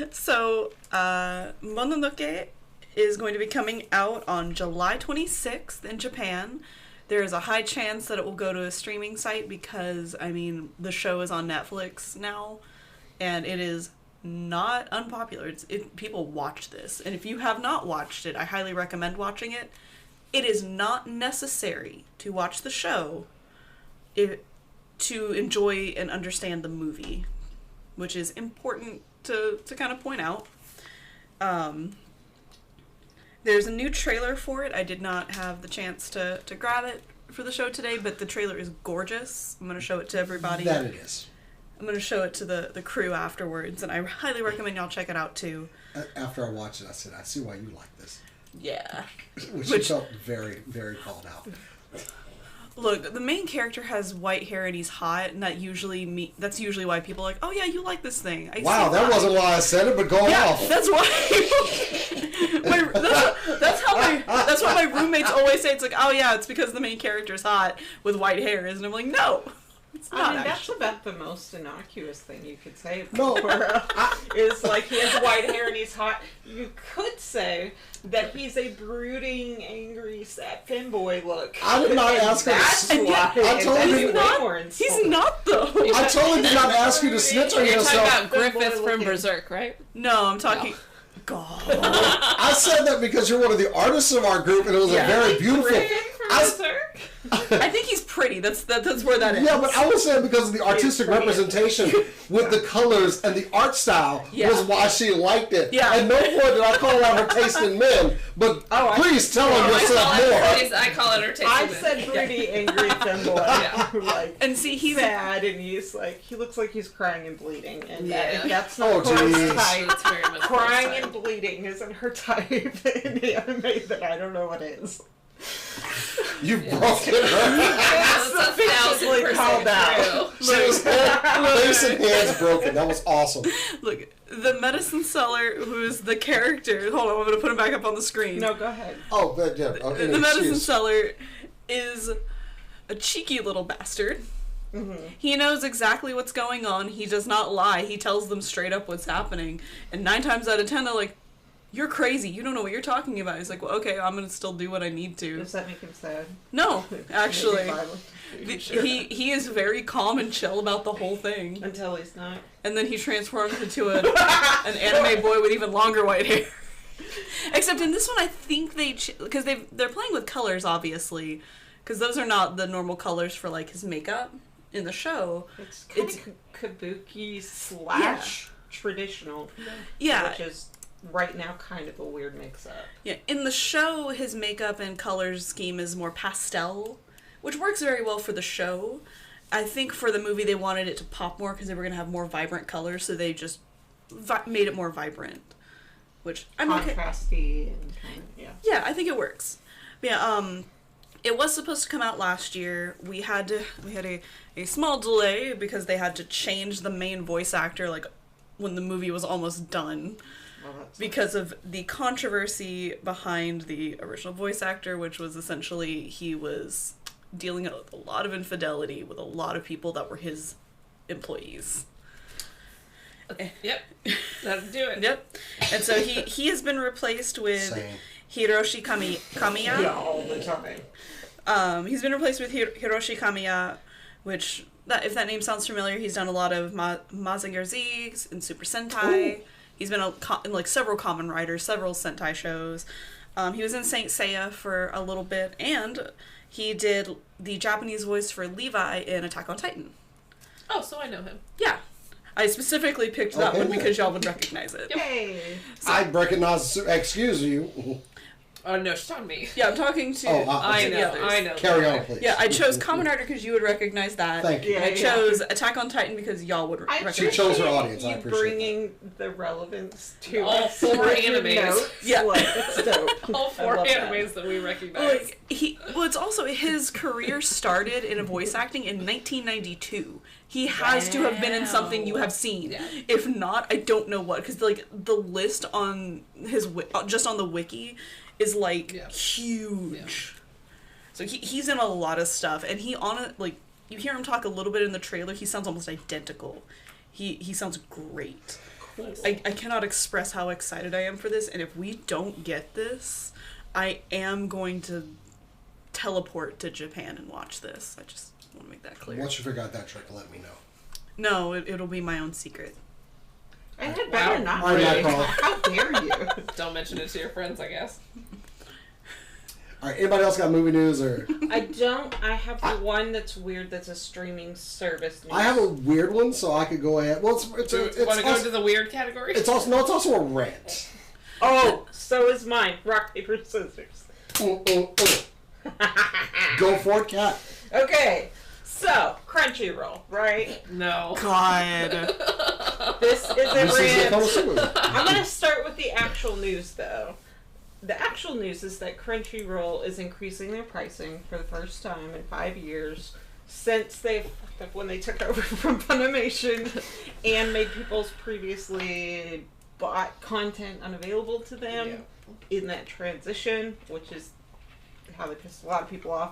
S4: So, Mononoke is going to be coming out on July 26th in Japan. There is a high chance that it will go to a streaming site because, I mean, the show is on Netflix now, and it is not unpopular. People watch this, and if you have not watched it, I highly recommend watching it. It is not necessary to watch the show to enjoy and understand the movie, which is important to kind of point out. There's a new trailer for it. I did not have the chance to grab it for the show today, but the trailer is gorgeous. I'm going to show it to everybody.
S1: That it is.
S4: I'm going to show it to the crew afterwards, and I highly recommend y'all check it out, too.
S1: After I watched it, I said, I see why you like this.
S4: Yeah.
S1: Which felt very, very called out.
S4: Look, the main character has white hair and he's hot, and that's usually why people are like, oh yeah, you like this thing.
S1: Wow, that wasn't why I said it, but go off.
S4: That's why. That's what my roommates always say. It's like, oh yeah, it's because the main character's hot with white hair, and I'm like, no. It's not.
S3: I mean, that's about the most innocuous thing you could say. Is like he has white hair and he's hot. You could say that he's a brooding, angry, sad femboy look.
S1: I did not ask her
S4: He's not though.
S1: I totally did not ask you to snitch on yourself.
S2: You're talking about Griffith from Berserk, right?
S4: No, I'm talking. No. God.
S1: I said that because you're one of the artists of our group, and it was a very beautiful.
S4: I think he's pretty. That's where that is.
S1: Yeah, but I was saying because of the artistic representation with the colors and the art style was why she liked it. Yeah. At no point did I call out her taste in men, but please tell him yourself more.
S2: I call it her taste in men.
S3: I said pretty, angry femboy.
S4: And see, he's
S3: sad, and he's like, he looks like he's crying and bleeding, and that's
S1: not
S3: her type. It's very much crying and bleeding isn't her type in the anime that I don't know what is.
S1: You broke it.
S2: That's 1,000%
S3: called out.
S1: She was face and hands broken. That was awesome.
S4: Look, the medicine seller, who's the character. Hold on, I'm gonna put him back up on the screen.
S3: No, go ahead.
S1: Oh, but yeah. Okay,
S4: the medicine seller is a cheeky little bastard. Mm-hmm. He knows exactly what's going on. He does not lie. He tells them straight up what's happening. And 9 times out of 10, they're like, you're crazy. You don't know what you're talking about. He's like, well, okay, I'm going to still do what I need to.
S3: Does that make him sad?
S4: No, actually. He is very calm and chill about the whole thing.
S3: Until he's not.
S4: And then he transforms into an anime boy with even longer white hair. Except in this one, I think because they're playing with colors, obviously. Because those are not the normal colors for, like, his makeup in the show.
S3: It's kind of kabuki / traditional.
S4: Yeah.
S3: Which is right now kind of a weird mix-up.
S4: Yeah, in the show, his makeup and color scheme is more pastel, which works very well for the show. I think for the movie, they wanted it to pop more because they were going to have more vibrant colors, so they just made it more vibrant, which I'm
S3: contrasty and
S4: yeah, I think it works. But yeah, it was supposed to come out last year. We had a small delay because they had to change the main voice actor like when the movie was almost done. Because of the controversy behind the original voice actor, which was essentially he was dealing with a lot of infidelity with a lot of people that were his employees.
S2: Yep, that'll do it.
S4: Yep. And so he has been replaced with Hiroshi Kamiya.
S3: Yeah, all the time.
S4: He's been replaced with Hiroshi Kamiya, which, if that name sounds familiar, he's done a lot of Mazinger Z and Super Sentai. Ooh. He's been in like several Kamen Riders, several Sentai shows. He was in Saint Seiya for a little bit, and he did the Japanese voice for Levi in Attack on Titan.
S2: Oh, so I know him.
S4: Yeah. I specifically picked that one because y'all would recognize it.
S3: Hey.
S1: So, I recognize, excuse you.
S2: Oh, no, she's talking to me.
S4: Yeah, I'm talking to
S2: I know.
S1: Carry on, please.
S4: Yeah, I chose Kamen Rider because you would recognize that.
S1: Thank you.
S4: Yeah, I chose Attack on Titan because y'all would recognize it.
S1: She chose her audience. I appreciate
S3: bringing the relevance to
S2: all 4 animes.
S3: Yeah. That's dope.
S2: All 4 animes that we recognize.
S4: It's also his career started in voice acting in 1992. He has to have been in something you have seen. Yeah. If not, I don't know what. Because like the list on his just on the wiki is like huge. Yeah. So he's in a lot of stuff, and like you hear him talk a little bit in the trailer. He sounds almost identical. He sounds great. Cool. I cannot express how excited I am for this, and if we don't get this, I am going to teleport to Japan and watch this. I just want to make that clear.
S1: Once you figure out that trick, let me know.
S4: No, it'll be my own secret.
S3: I had better not.
S1: All right,
S3: How dare you?
S2: Don't mention it to your friends, I guess.
S1: All right, anybody else got movie news or?
S3: I don't. I have the one that's weird. That's a streaming service. News.
S1: I have a weird one, so I could go ahead. Well, it's
S2: Want to go into the weird category?
S1: It's also a rant.
S3: Oh, so is mine. Rock, paper, scissors.
S1: Go for it, Kat.
S3: Okay, so Crunchyroll, right?
S2: No.
S4: God.
S3: This is a
S1: This
S3: rant. I'm gonna start with the actual news, though. The actual news is that Crunchyroll is increasing their pricing for the first time in 5 years since when they took over from Funimation and made people's previously bought content unavailable to them in that transition, which is how they pissed a lot of people off.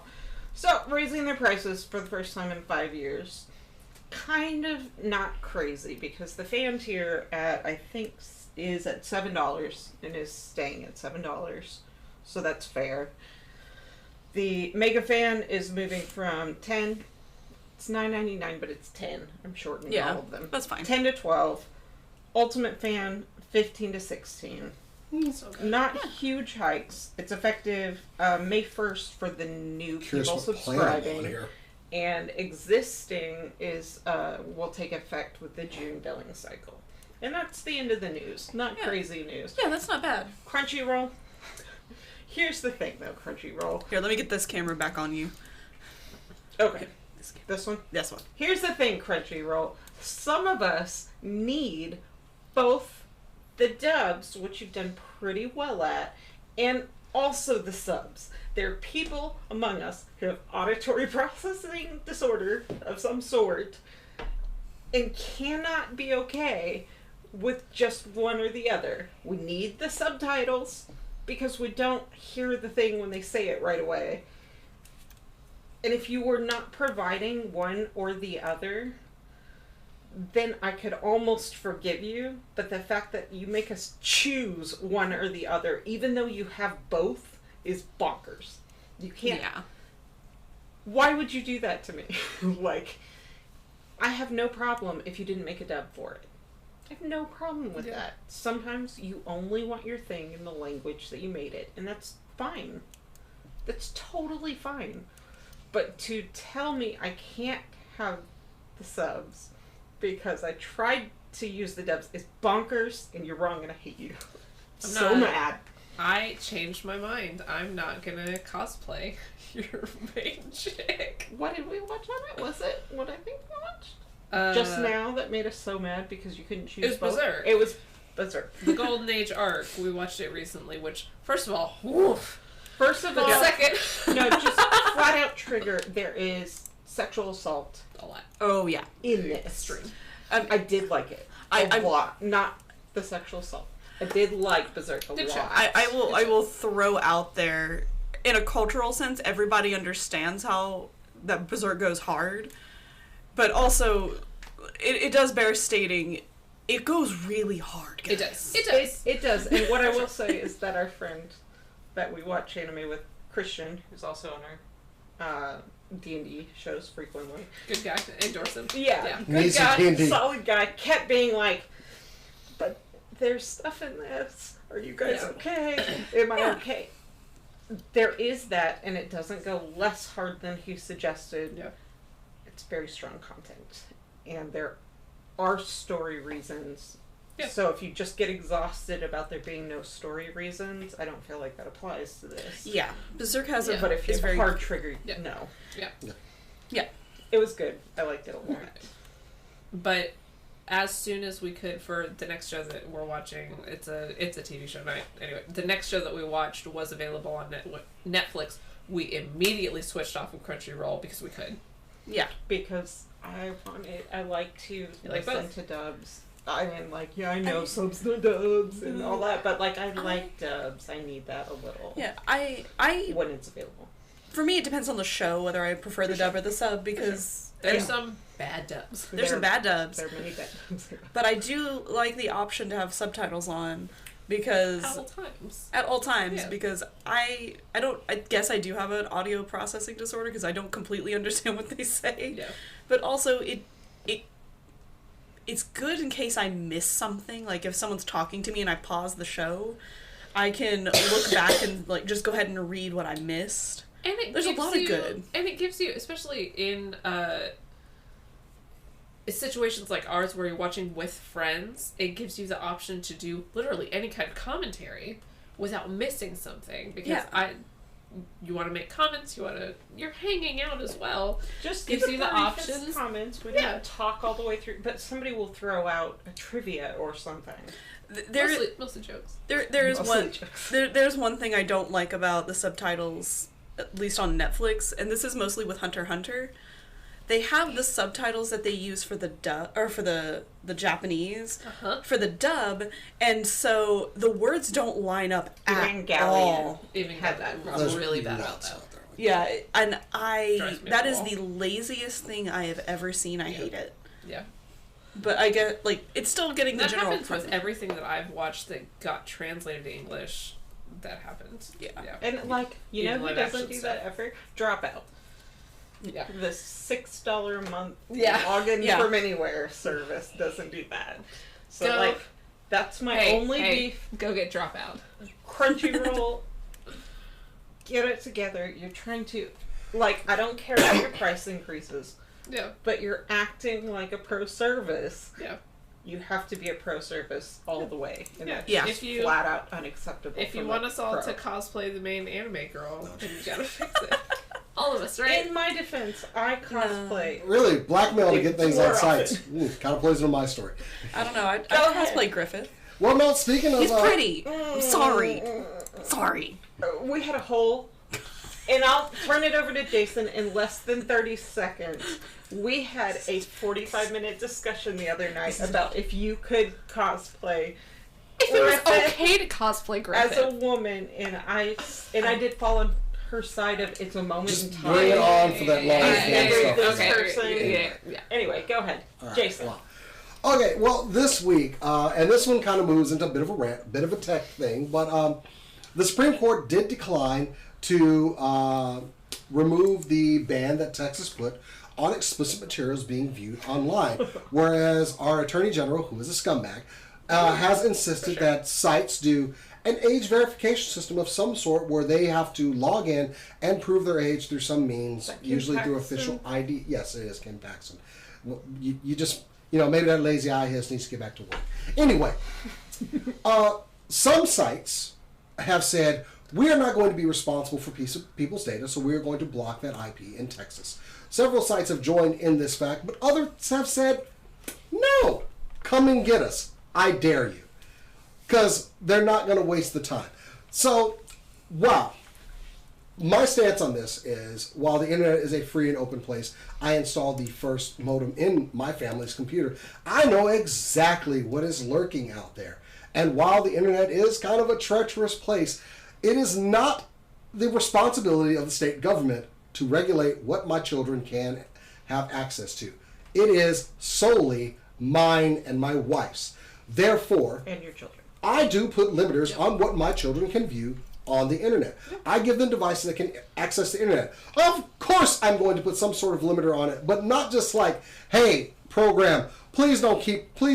S3: So, raising their prices for the first time in 5 years. Kind of not crazy, because the fan tier I think is at $7 and is staying at $7. So that's fair. The Mega Fan is moving from 10. It's $9.99, but it's 10. I'm shortening all of them.
S4: That's fine.
S3: 10 to 12. Ultimate Fan, 15 to 16. Not huge hikes. It's effective May 1st for the new people subscribing. And existing is will take effect with the June billing cycle. And that's the end of the news. Not crazy news.
S4: Yeah, that's not bad.
S3: Crunchyroll. Here's the thing, though, Crunchyroll.
S4: Here, let me get this camera back on you.
S3: Okay. This one?
S4: This one.
S3: Here's the thing, Crunchyroll. Some of us need both the dubs, which you've done pretty well at, and also the subs. There are people among us who have auditory processing disorder of some sort and cannot be okay with just one or the other. We need the subtitles because we don't hear the thing when they say it right away. And if you were not providing one or the other, then I could almost forgive you. But the fact that you make us choose one or the other, even though you have both, is bonkers. You can't.
S4: Yeah.
S3: Why would you do that to me? Like, I have no problem if you didn't make a dub for it. I have no problem with that. Sometimes you only want your thing in the language that you made it, and that's fine. That's totally fine. But to tell me I can't have the subs because I tried to use the dubs is bonkers, and you're wrong, and I hate you. I'm so mad.
S2: I changed my mind. I'm not gonna cosplay your main chick.
S3: What did we watch on it? Was it what I think we watched? Just now that made us so mad because you couldn't choose both.
S2: Berserk.
S3: It was Berserk.
S2: The Golden Age arc. We watched it recently, which, first of all, woof.
S3: First of all,
S2: second.
S3: No, just flat out trigger. There is sexual assault.
S2: A lot.
S4: Oh, yeah.
S3: In this.
S2: Extreme.
S3: I did like it. A lot. Not the sexual assault. I did like Berserk a lot.
S4: I will throw out there, in a cultural sense, everybody understands how that Berserk goes hard. But also, it does bear stating, it goes really hard, guys.
S2: It does. It does.
S3: It does. And what I will say is that our friend that we watch anime with, Christian, who's also on our D&D shows frequently.
S2: Good guy. Endorse him.
S3: Yeah.
S1: Good
S3: guy,
S1: D&D.
S3: solid guy, kept being like, but there's stuff in this. Are you guys okay? Am I okay? There is that, and it doesn't go less hard than he suggested.
S2: Yeah.
S3: It's very strong content, and there are story reasons.
S2: Yeah.
S3: So if you just get exhausted about there being no story reasons, I don't feel like that applies to this.
S4: Yeah. Berserk has a...
S3: But if you have a hard trigger, no.
S2: Yeah.
S3: It was good. I liked it a lot.
S2: But as soon as we could, for the next show that we're watching, it's a TV show night. Anyway, the next show that we watched was available on Netflix. We immediately switched off of Crunchyroll because we could.
S3: Yeah, because I like to listen to dubs. I mean, like, I know subs, no dubs, and all that, but, like, I like dubs. I need that a little.
S4: Yeah,
S3: when it's available.
S4: For me, it depends on the show, whether I prefer the dub or the sub, because...
S2: There's some bad dubs.
S4: There's some bad dubs.
S3: There are many bad dubs.
S4: But I do like the option to have subtitles on, because
S2: at all times
S4: yeah. Because I guess I do have an audio processing disorder because I don't completely understand what they say.
S2: Yeah.
S4: But also it's good in case I miss something. Like if someone's talking to me and I pause the show, I can look back and like just go ahead and read what I missed.
S2: And
S4: there's a lot of good.
S2: And it gives you, especially in situations like ours where you're watching with friends, it gives you the option to do literally any kind of commentary without missing something. Because you want to make comments, you're hanging out as well.
S3: Just
S2: gives you the options.
S3: Comments. We don't talk all the way through, but somebody will throw out a trivia or something.
S2: Mostly jokes.
S4: There's one thing I don't like about the subtitles, at least on Netflix, and this is mostly with Hunter x Hunter. They have the subtitles that they use for the dub, or for the Japanese, for the dub, and so the words don't line up at all.
S2: Even had that really bad about that.
S4: Yeah, and that is the laziest thing I have ever seen. I hate it.
S2: Yeah.
S4: But I get, like, it's still getting the general...
S2: That happens with everything that I've watched that got translated to English. That happens.
S4: Yeah.
S3: And, like, you know who doesn't do that ever? Dropout.
S2: Yeah.
S3: The $6 a month login from anywhere service doesn't do that. So, that's my only beef.
S2: Go get Dropout.
S3: Crunchyroll, get it together. You're trying to... Like, I don't care about your price increases.
S2: Yeah.
S3: But you're acting like a pro service.
S2: Yeah.
S3: You have to be a pro service all the way. And that's
S2: just
S3: flat out unacceptable.
S2: If you want us all to cosplay the main anime girl, then you gotta fix it. All of us, right?
S3: In my defense, I cosplay.
S1: Really? Blackmail to get things on sites. Kind of plays into my story.
S4: I don't know. I cosplay Griffith.
S1: Well, no, speaking of...
S4: He's pretty. I'm sorry. Sorry.
S3: We had a whole... And I'll turn it over to Jason in less than 30 seconds. We had a 45-minute discussion the other night about if you could cosplay
S2: if it was okay to cosplay Griffith.
S3: As a woman, and I did fall on her side of it's a moment in time.
S1: Bring it on for that long
S3: Yeah. Anyway, go ahead. Right, Jason.
S1: Well. Okay, well, this week, and this one kind of moves into a bit of a rant, bit of a tech thing, but the Supreme Court did decline to remove the ban that Texas put on explicit materials being viewed online, whereas our Attorney General, who is a scumbag, has insisted that sites do an age verification system of some sort where they have to log in and prove their age through some means, usually through official ID. Yes, it is Kim Paxton. Well, you just, maybe that lazy eye of his needs to get back to work. Anyway, some sites have said, we are not going to be responsible for people's data, so we are going to block that IP in Texas. Several sites have joined in this fact, but others have said, no, come and get us. I dare you. Because they're not going to waste the time. So, wow. My stance on this is, while the internet is a free and open place, I installed the first modem in my family's computer. I know exactly what is lurking out there. And while the internet is kind of a treacherous place, it is not the responsibility of the state government to regulate what my children can have access to. It is solely mine and my wife's. Therefore,
S3: and your children.
S1: I do put limiters on what my children can view on the internet. I give them devices that can access the internet. Of course I'm going to put some sort of limiter on it, but not just like, hey, program, please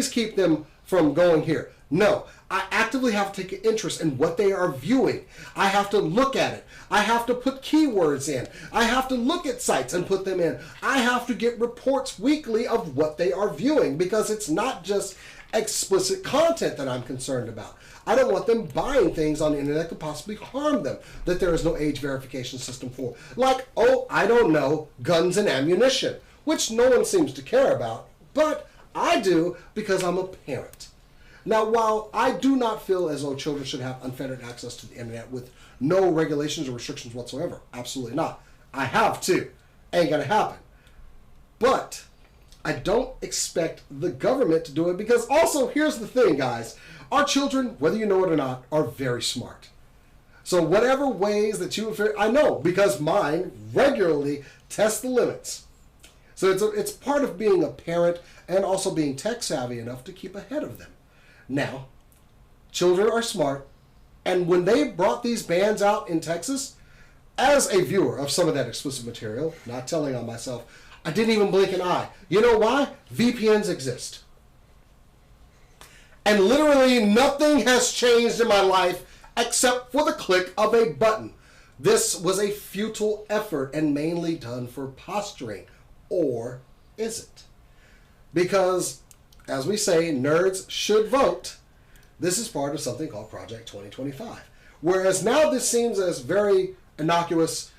S1: keep them from going here. No, I actively have to take an interest in what they are viewing. I have to look at it. I have to put keywords in. I have to look at sites and put them in. I have to get reports weekly of what they are viewing, because it's not just explicit content that I'm concerned about. I don't want them buying things on the internet that could possibly harm them, that there is no age verification system for. Like, I don't know, guns and ammunition, which no one seems to care about, but I do because I'm a parent. Now, while I do not feel as though children should have unfettered access to the internet with no regulations or restrictions whatsoever, absolutely not. I have to. Ain't gonna happen. But I don't expect the government to do it, because also, here's the thing, guys. Our children, whether you know it or not, are very smart. So whatever ways that I know, because mine regularly test the limits. So it's part of being a parent and also being tech savvy enough to keep ahead of them. Now, Children are smart. And when they brought these bans out in Texas, as a viewer of some of that explicit material, not telling on myself, I didn't even blink an eye. You know why? VPNs exist. And literally nothing has changed in my life except for the click of a button. This was a futile effort and mainly done for posturing. Or is it? Because, as we say, nerds should vote. This is part of something called Project 2025. Whereas now this seems as very innocuous.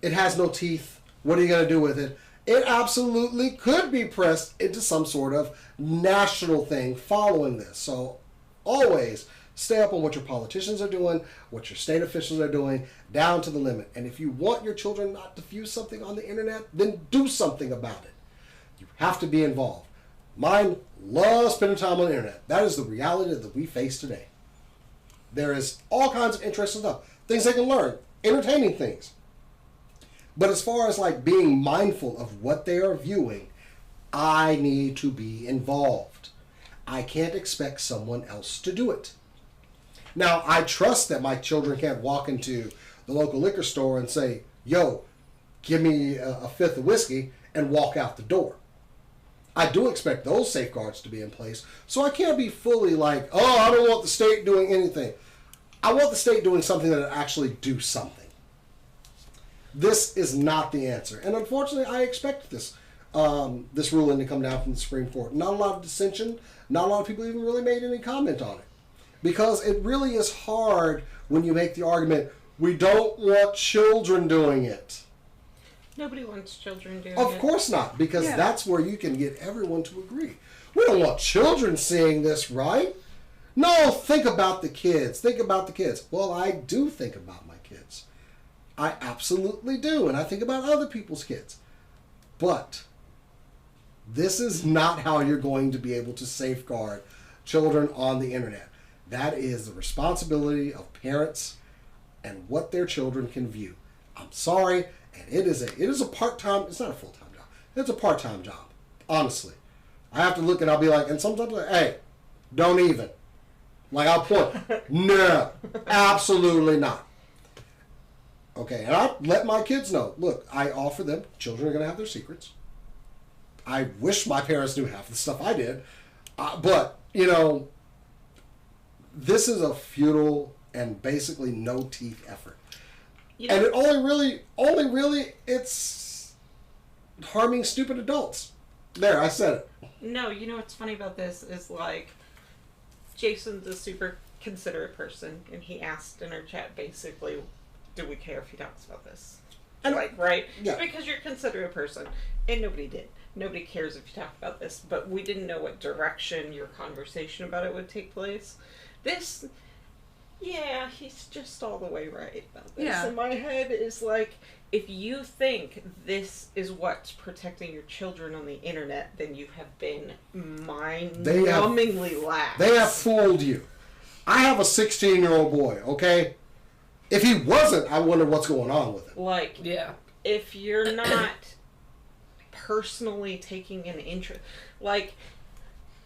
S1: It has no teeth. What are you going to do with it? It absolutely could be pressed into some sort of national thing following this. So always stay up on what your politicians are doing, what your state officials are doing, down to the limit. And if you want your children not to view something on the internet, then do something about it. You have to be involved. Mine loves spending time on the internet. That is the reality that we face today. There is all kinds of interesting stuff. Things they can learn. Entertaining things. But as far as like being mindful of what they are viewing, I need to be involved. I can't expect someone else to do it. Now, I trust that my children can't walk into the local liquor store and say, yo, give me a fifth of whiskey and walk out the door. I do expect those safeguards to be in place, so I can't be fully like, oh, I don't want the state doing anything. I want the state doing something that will actually do something. This is not the answer. And unfortunately, I expect this ruling to come down from the Supreme Court. Not a lot of dissension. Not a lot of people even really made any comment on it. Because it really is hard when you make the argument, we don't want children doing it.
S3: Nobody wants children doing it.
S1: Of course not, because that's where you can get everyone to agree. We don't want children seeing this, right? No, think about the kids. Think about the kids. Well, I do think about my kids. I absolutely do, and I think about other people's kids. But this is not how you're going to be able to safeguard children on the internet. That is the responsibility of parents and what their children can view. I'm sorry, and it is a part-time, it's not a full-time job. It's a part-time job, honestly. I have to look and I'll be like, and sometimes like, hey, don't even. Like I'll point, no, absolutely not. Okay, and I let my kids know, look, I offer them, children are going to have their secrets. I wish my parents knew half the stuff I did. But, you know, this is a futile and basically no teeth effort. You know, and it only really, it's harming stupid adults. There, I said it.
S3: No, you know what's funny about this is like, Jason's a super considerate person, and he asked in our chat basically, do we care if he talks about this? And like, right?
S1: Yeah.
S3: Because you're a considerate person, and nobody did. Nobody cares if you talk about this, but we didn't know what direction your conversation about it would take place. This, yeah, he's just all the way right about this.
S4: Yeah.
S3: In my head is like, if you think this is what's protecting your children on the internet, then you have been mind-numbingly lax.
S1: They have fooled you. I have a 16-year-old boy, okay? If he wasn't, I wonder what's going on with him.
S3: Like, yeah, if you're not personally taking an interest, like,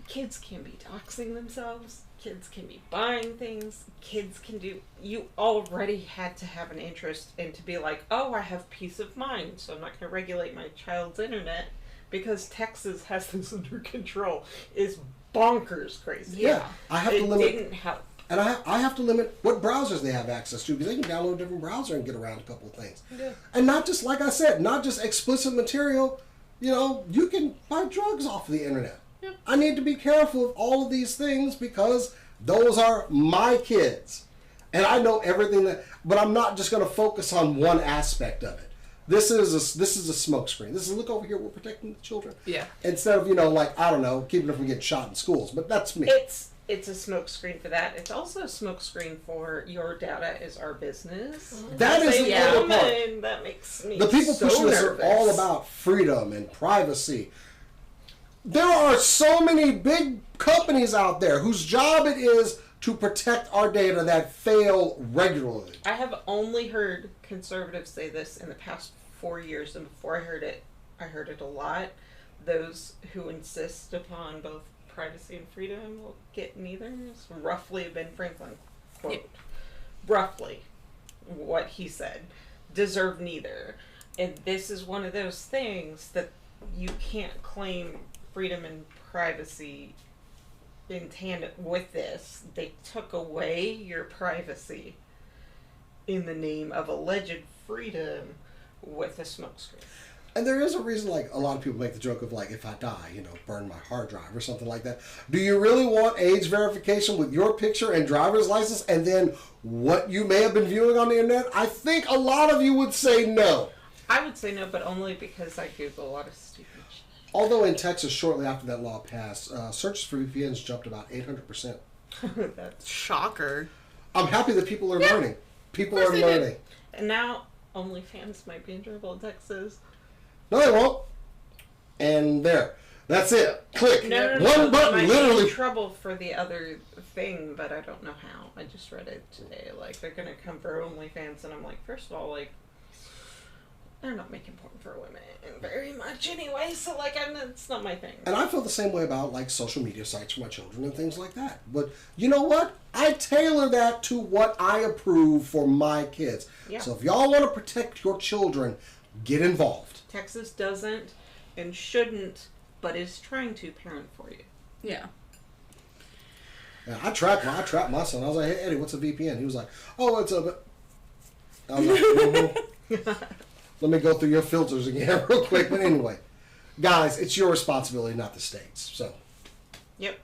S3: kids can be doxing themselves, kids can be buying things, kids can do, you already had to have an interest and to be like, oh, I have peace of mind, so I'm not going to regulate my child's internet because Texas has this under control, is bonkers crazy.
S1: Yeah, I have to limit.
S3: It didn't help.
S1: And I have to limit what browsers they have access to, because they can download a different browser and get around a couple of things. Yeah. And not just, like I said, not just explicit material. You know, you can buy drugs off of the internet. Yeah. I need to be careful of all of these things because those are my kids. And I know everything but I'm not just going to focus on one aspect of it. This is a smokescreen. This is, look over here, we're protecting the children. Yeah. Instead of, you know, like, I don't know, keeping them from getting shot in schools. But that's me.
S3: It's a smokescreen for that. It's also a smokescreen for your data is our business.
S1: That is the other part.
S3: That makes me
S1: the people
S3: so
S1: pushing this
S3: nervous.
S1: are all about freedom and privacy. There are so many big companies out there whose job it is to protect our data that fail regularly.
S3: I have only heard conservatives say this in the past 4 years, and before I heard it a lot. Those who insist upon both privacy and freedom will get neither. It's roughly Ben Franklin quote. Roughly what he said. Deserve neither. And this is one of those things that you can't claim freedom and privacy in tandem with this. They took away your privacy in the name of alleged freedom with a smokescreen.
S1: And there is a reason, like, a lot of people make the joke of, like, if I die, you know, burn my hard drive or something like that. Do you really want age verification with your picture and driver's license and then what you may have been viewing on the internet? I think a lot of you would say no.
S3: I would say no, but only because I Google a lot of stupid shit.
S1: Although in Texas, shortly after that law passed, searches for VPNs jumped about 800%.
S3: That's
S4: Shocker.
S1: I'm happy that people are learning. People are learning.
S3: And now OnlyFans might be in trouble in Texas.
S1: No, they won't. And there. That's it. Click.
S3: No,
S1: One button,
S3: might
S1: literally.
S3: be in trouble for the other thing, but I don't know how. I just read it today. Like, they're going to come for OnlyFans, and I'm like, first of all, like, they're not making porn for women very much anyway, so, like, it's not my thing.
S1: And I feel the same way about, like, social media sites for my children and things like that. But you know what? I tailor that to what I approve for my kids.
S3: Yeah.
S1: So if y'all want to protect your children, get involved.
S3: Texas doesn't and shouldn't, but is trying to parent for you.
S4: Yeah.
S1: Yeah, I tracked my son. I was like, hey, Eddie, what's a VPN? He was like, oh, it's a... I was like, mhm. Let me go through your filters again real quick. But anyway, guys, it's your responsibility, not the state's. So.
S3: Yep.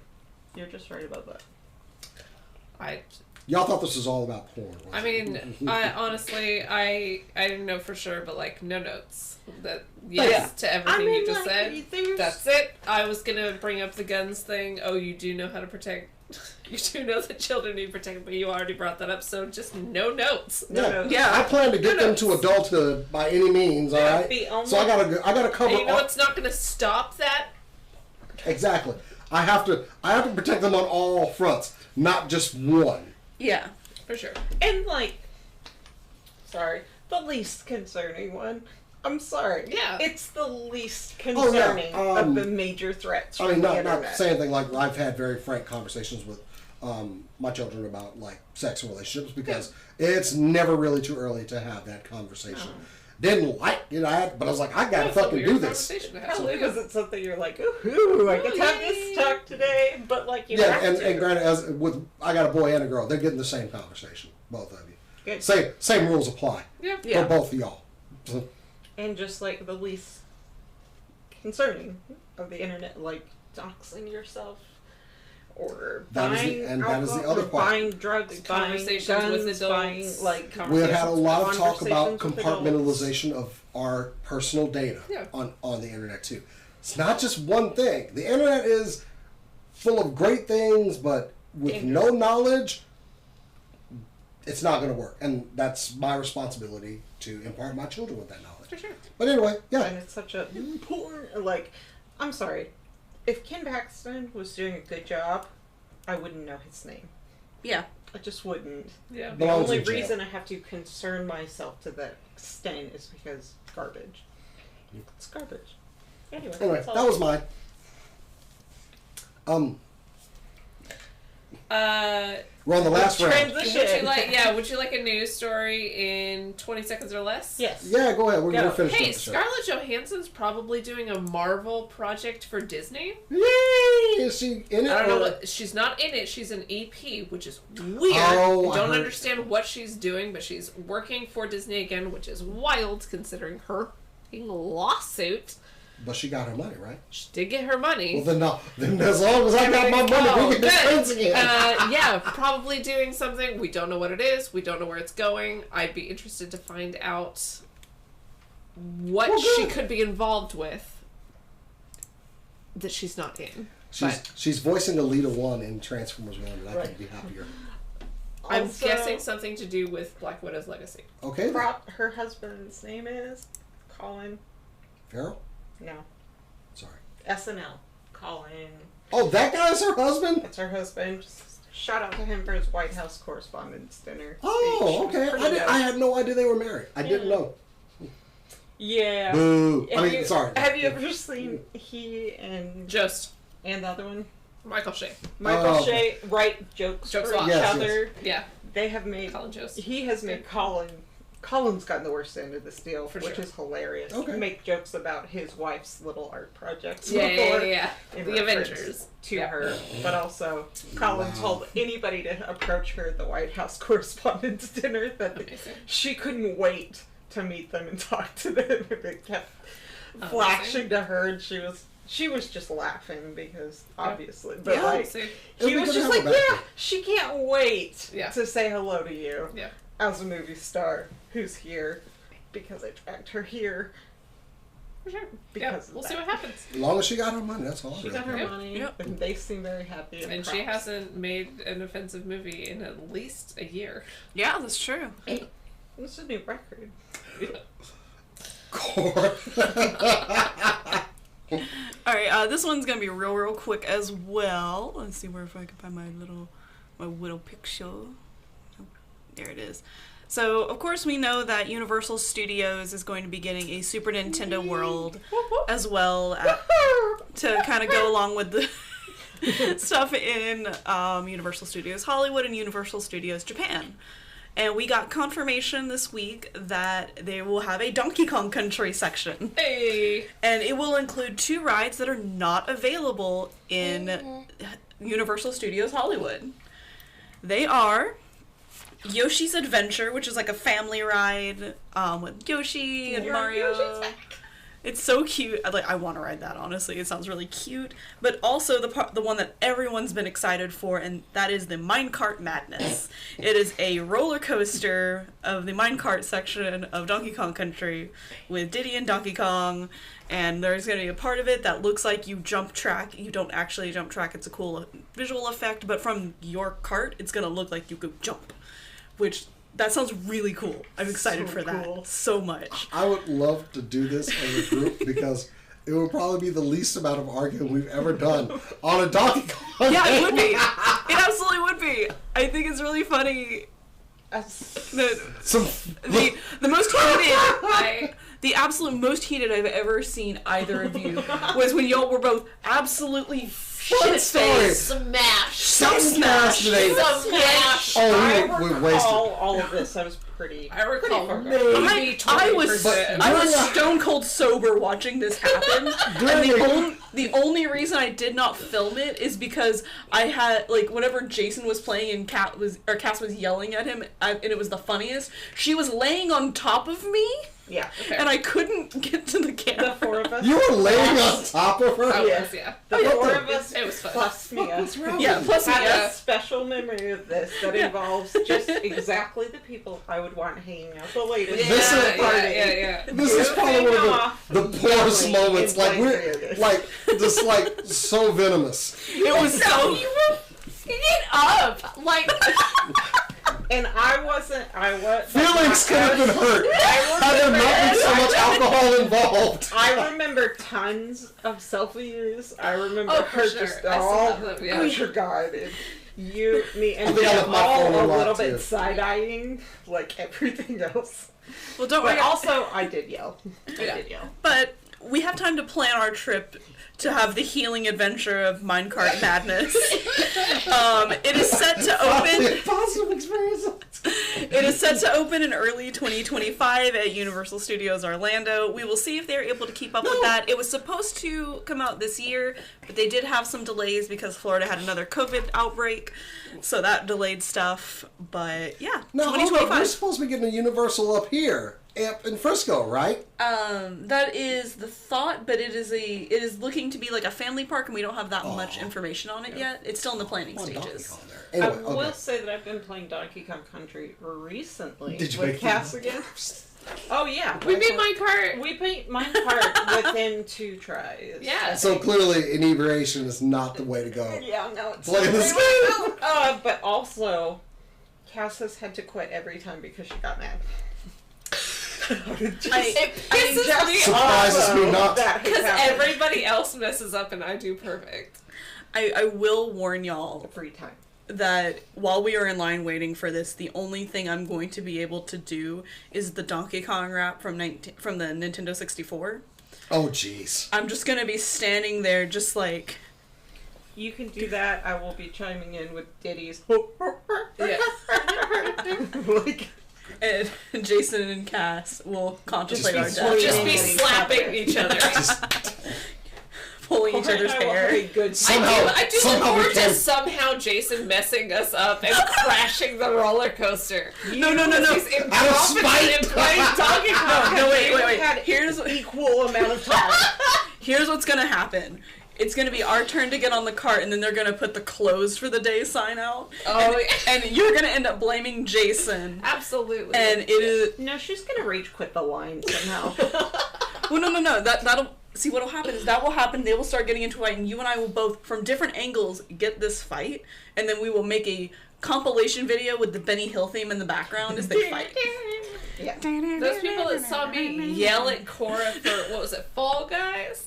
S3: You're just right about that.
S1: Y'all thought this was all about porn.
S2: I mean, honestly, I didn't know for sure, but like, no notes. That yes to everything you just said. That's it. I was gonna bring up the guns thing. Oh, you do know how to protect. You do know that children need protected, but you already brought that up, so just no notes.
S1: I plan to get them to adulthood by any means. All right. So I gotta cover.
S2: And you know what's not gonna stop that?
S1: Exactly. I have to protect them on all fronts, not just one.
S4: Yeah,
S2: for sure.
S3: And like, sorry, the least concerning one. I'm sorry.
S2: Yeah.
S3: It's the least concerning of the major threats.
S1: I mean,
S3: not
S1: saying anything like I've had very frank conversations with my children about like sex and relationships because it's never really too early to have that conversation. Didn't like it, but I was like, I gotta fucking do this.
S3: Probably wasn't something you're like, ooh, I get to have this talk today, but like you have to.
S1: And granted, I got a boy and a girl, they're getting the same conversation, both of you.
S3: Good.
S1: Same rules apply. For both of y'all.
S3: And just like the least concerning of the internet, like doxing yourself or
S1: that
S3: buying
S1: that is the other part.
S3: Buying drugs, buying guns, with adults,
S1: we have had a lot of talk about compartmentalization of our personal data on the internet too. It's not just one thing. The internet is full of great things, but with no knowledge, it's not going to work. And that's my responsibility to impart my children with that knowledge.
S2: For sure.
S1: But anyway, yeah.
S3: And it's such a important, like, I'm sorry. If Ken Paxton was doing a good job, I wouldn't know his name.
S4: Yeah.
S3: I just wouldn't.
S2: Yeah.
S3: The only reason I have to concern myself to that extent is because it's garbage. It's garbage. Anyway,
S1: that was mine. We're on the last round.
S3: Transition.
S2: Would you like a news story in 20 seconds or less?
S3: Yes.
S1: Yeah, go ahead. We're going to finish
S2: Hey,
S1: the show.
S2: Scarlett Johansson's probably doing a Marvel project for Disney.
S1: Yay! Is she in it?
S2: I don't know. She's not in it. She's an EP, which is weird.
S1: Oh,
S2: I don't understand what she's doing, but she's working for Disney again, which is wild considering her lawsuit.
S1: But she got her money, right?
S2: She did get her money.
S1: Well, then as long as I got my money, we can be friends again.
S2: Yeah, probably doing something. We don't know what it is. We don't know where it's going. I'd be interested to find out what she could be involved with that she's not in.
S1: She's voicing Alita 1 in Transformers 1, and I couldn't be happier.
S2: I'm guessing something to do with Black Widow's legacy.
S1: Okay.
S3: Her husband's name is Colin
S1: Farrell?
S3: No.
S1: Sorry.
S3: SNL. Colin.
S1: Oh, that guy's her husband?
S3: That's her husband. Just shout out to him for his White House Correspondents' Dinner.
S1: Oh, okay. I had no idea they were married. I didn't know.
S3: Yeah.
S1: Boo. Sorry.
S3: Have you ever seen he and...
S2: Just.
S3: And the other one?
S2: Michael Shea.
S3: Michael Shea write jokes for each other.
S2: Yeah.
S3: They have made
S2: Colin Jost.
S3: He has made Colin's gotten the worst end of this deal, which
S2: sure.
S3: is hilarious.
S1: Okay.
S3: Make jokes about his wife's little art projects.
S2: Yeah.
S3: In
S2: The
S3: reference
S2: Avengers.
S3: to her, but also Colin told anybody to approach her at the White House Correspondents' Dinner that she couldn't wait to meet them and talk to them. It kept flashing to her, and she was just laughing because obviously, but he was just like, she can't wait to say hello to you as a movie star who's here because I dragged her here.
S2: For sure.
S3: Because
S2: we'll see what happens.
S1: As long as she got her money, that's all.
S3: She got her money, and they seem very happy.
S2: And she hasn't made an offensive movie in at least a year.
S4: Yeah, that's true.
S3: It's a new record.
S1: Core.
S4: Alright, this one's gonna be real quick as well. Let's see if I can find my little picture. Oh, there it is. So, of course, we know that Universal Studios is going to be getting a Super Nintendo World as well to kind of go along with the stuff in Universal Studios Hollywood and Universal Studios Japan. And we got confirmation this week that they will have a Donkey Kong Country section.
S2: Hey!
S4: And it will include 2 rides that are not available in Universal Studios Hollywood. They are Yoshi's Adventure, which is like a family ride with Yoshi and Mario. It's so cute. I want to ride that, honestly. It sounds really cute. But also the one that everyone's been excited for, and that is the Minecart Madness. It is a roller coaster of the minecart section of Donkey Kong Country with Diddy and Donkey Kong. And there's going to be a part of it that looks like you jump track. You don't actually jump track. It's a cool visual effect. But from your cart, it's going to look like you could jump. Which... that sounds really cool. I'm excited for that so much. I would
S1: love to do this as a group because it would probably be the least amount of arguing we've ever done on a Donkey Kong.
S4: Yeah, it would be. It absolutely would be. I think it's really funny. The most heated, the absolute most heated I've ever seen either of you was when y'all were both absolutely shit-faced.
S2: Smash.
S1: Smash today.
S2: Smash.
S1: Oh, we wasted.
S3: All of this. I was pretty.
S2: I recall
S3: maybe 20%.
S4: I was stone cold sober watching this happen. And the only reason I did not film it is because I had whenever Jason was playing and Cass was yelling at him, and it was the funniest. She was laying on top of me.
S3: Yeah. Okay.
S4: And I couldn't get to the camera.
S3: The 4 of us.
S1: You were laying on top of her?
S2: Yeah.
S3: The 4 of us.
S2: It was fun.
S3: Plus Mia.
S4: Plus Mia.
S3: Had a special memory of this that involves just exactly the people I would want hanging out the latest.
S1: This is probably one of the poorest moments. Just so venomous.
S4: It was so...
S2: You were it up.
S3: And I was.
S1: Feelings could have been hurt had there not been so much alcohol involved.
S3: I remember tons of selfies. I remember her just all guided. You, me, and them all a little bit side-eyeing, like everything else.
S4: Well, don't worry.
S3: Also, I did yell.
S4: But we have time to plan our trip to have the healing adventure of Minecart Madness. It is set to open.
S1: Positive experience.
S4: It is set to open in early 2025 at Universal Studios Orlando. We will see if they're able to keep up with that. It was supposed to come out this year, but they did have some delays because Florida had another COVID outbreak, so that delayed stuff. But yeah,
S1: no,
S4: 2025.
S1: We're supposed to be getting a Universal up here. In Frisco, right?
S4: That is the thought, but it is looking to be like a family park, and we don't have that much information on it yet. It's still in the planning stages.
S1: Anyway,
S3: I will say that I've been playing Donkey Kong Country recently
S1: with
S3: Cass again. Oh yeah,
S2: we beat Minecart.
S3: We beat Minecart within 2 tries.
S2: Yeah.
S1: So clearly, inebriation is not the way to go.
S3: Yeah, no, it's
S1: play this game.
S3: But also, Cass has had to quit every time because she got mad.
S2: It pisses me
S1: surprises me not
S2: because everybody else messes up and I do perfect.
S4: I will warn y'all
S3: free time
S4: that while we are in line waiting for this, the only thing I'm going to be able to do is the Donkey Kong rap from the Nintendo 64.
S1: Oh jeez.
S4: I'm just gonna be standing there just like
S3: You can do that. I will be chiming in with ditties.
S2: Yeah.
S3: Like,
S4: And Jason and Cass will contemplate our
S3: Just
S4: death.
S3: be
S2: Just be slapping each other.
S4: Pulling each other's hair.
S3: Good
S2: I do look forward to somehow Jason messing us up and crashing the roller coaster.
S4: No.
S2: He's incompetent in playing Donkey Kong.
S4: No, wait.
S3: Had
S4: Here's
S3: equal amount of time.
S4: Here's what's gonna happen. It's gonna be our turn to get on the cart, and then they're gonna put the closed for the day sign out.
S2: Oh,
S4: and you're gonna end up blaming Jason.
S2: absolutely.
S4: And it is
S3: No, she's gonna rage quit the line somehow.
S4: well, no. That'll see what'll happen is that will happen. They will start getting into a fight, and you and I will both, from different angles, get this fight, and then we will make a compilation video with the Benny Hill theme in the background as they fight.
S3: Yeah.
S2: Those people that saw me yell at Cora for, what was it, Fall Guys?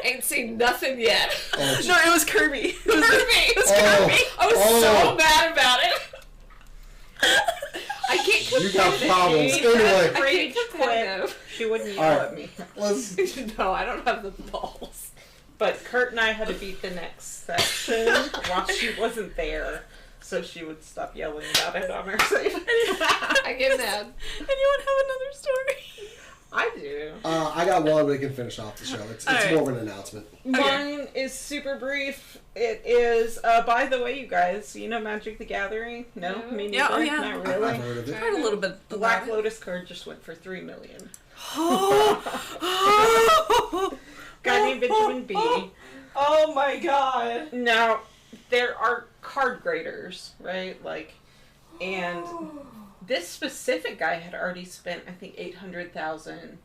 S2: Ain't seen nothing yet.
S1: Oh,
S4: No, it was Kirby. It was
S2: Kirby! I was so mad about it. I can't
S1: You got
S2: competitive.
S1: problems.
S3: She's
S1: Anyway.
S3: not rage quit.
S2: Competitive.
S3: She wouldn't yell
S1: Alright.
S3: at me.
S1: Let's.
S2: No, I don't have the balls.
S3: But Kurt and I had to beat the next section while she wasn't there, so she would stop yelling about it on her side.
S2: I get mad.
S4: Anyone have another story?
S3: I do.
S1: I got one. We can finish off the show. It's
S4: Alright.
S1: more of an announcement.
S3: Mine is super brief. It is, by the way, you guys, you know Magic the Gathering? No?
S2: No.
S3: Me neither?
S4: Yeah, oh yeah.
S3: Not
S1: I've
S3: really?
S1: heard of it.
S4: I heard a little bit about
S3: Black
S4: it.
S3: Lotus card just went for $3 million.
S4: Oh
S3: Guy named Benjamin B.
S4: my god.
S3: Now, there are card graders, right? Like, and this specific guy had already spent, I think, $800,000